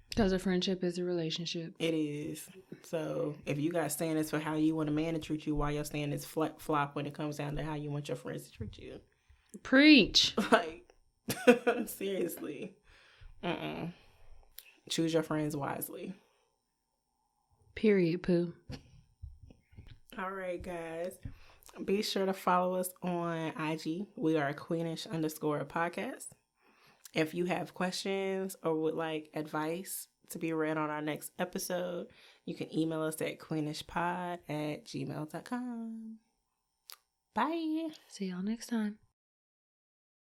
Because a friendship is a relationship.
It is. So if you got standards for how you want a man to treat you, why your standards flop when it comes down to how you want your friends to treat you?
Preach.
Like, seriously. Choose your friends wisely.
Period, poo.
All right, guys. Be sure to follow us on IG. We are Queenish_podcast. If you have questions or would like advice to be read on our next episode, you can email us at queenishpod@gmail.com. Bye.
See y'all next time.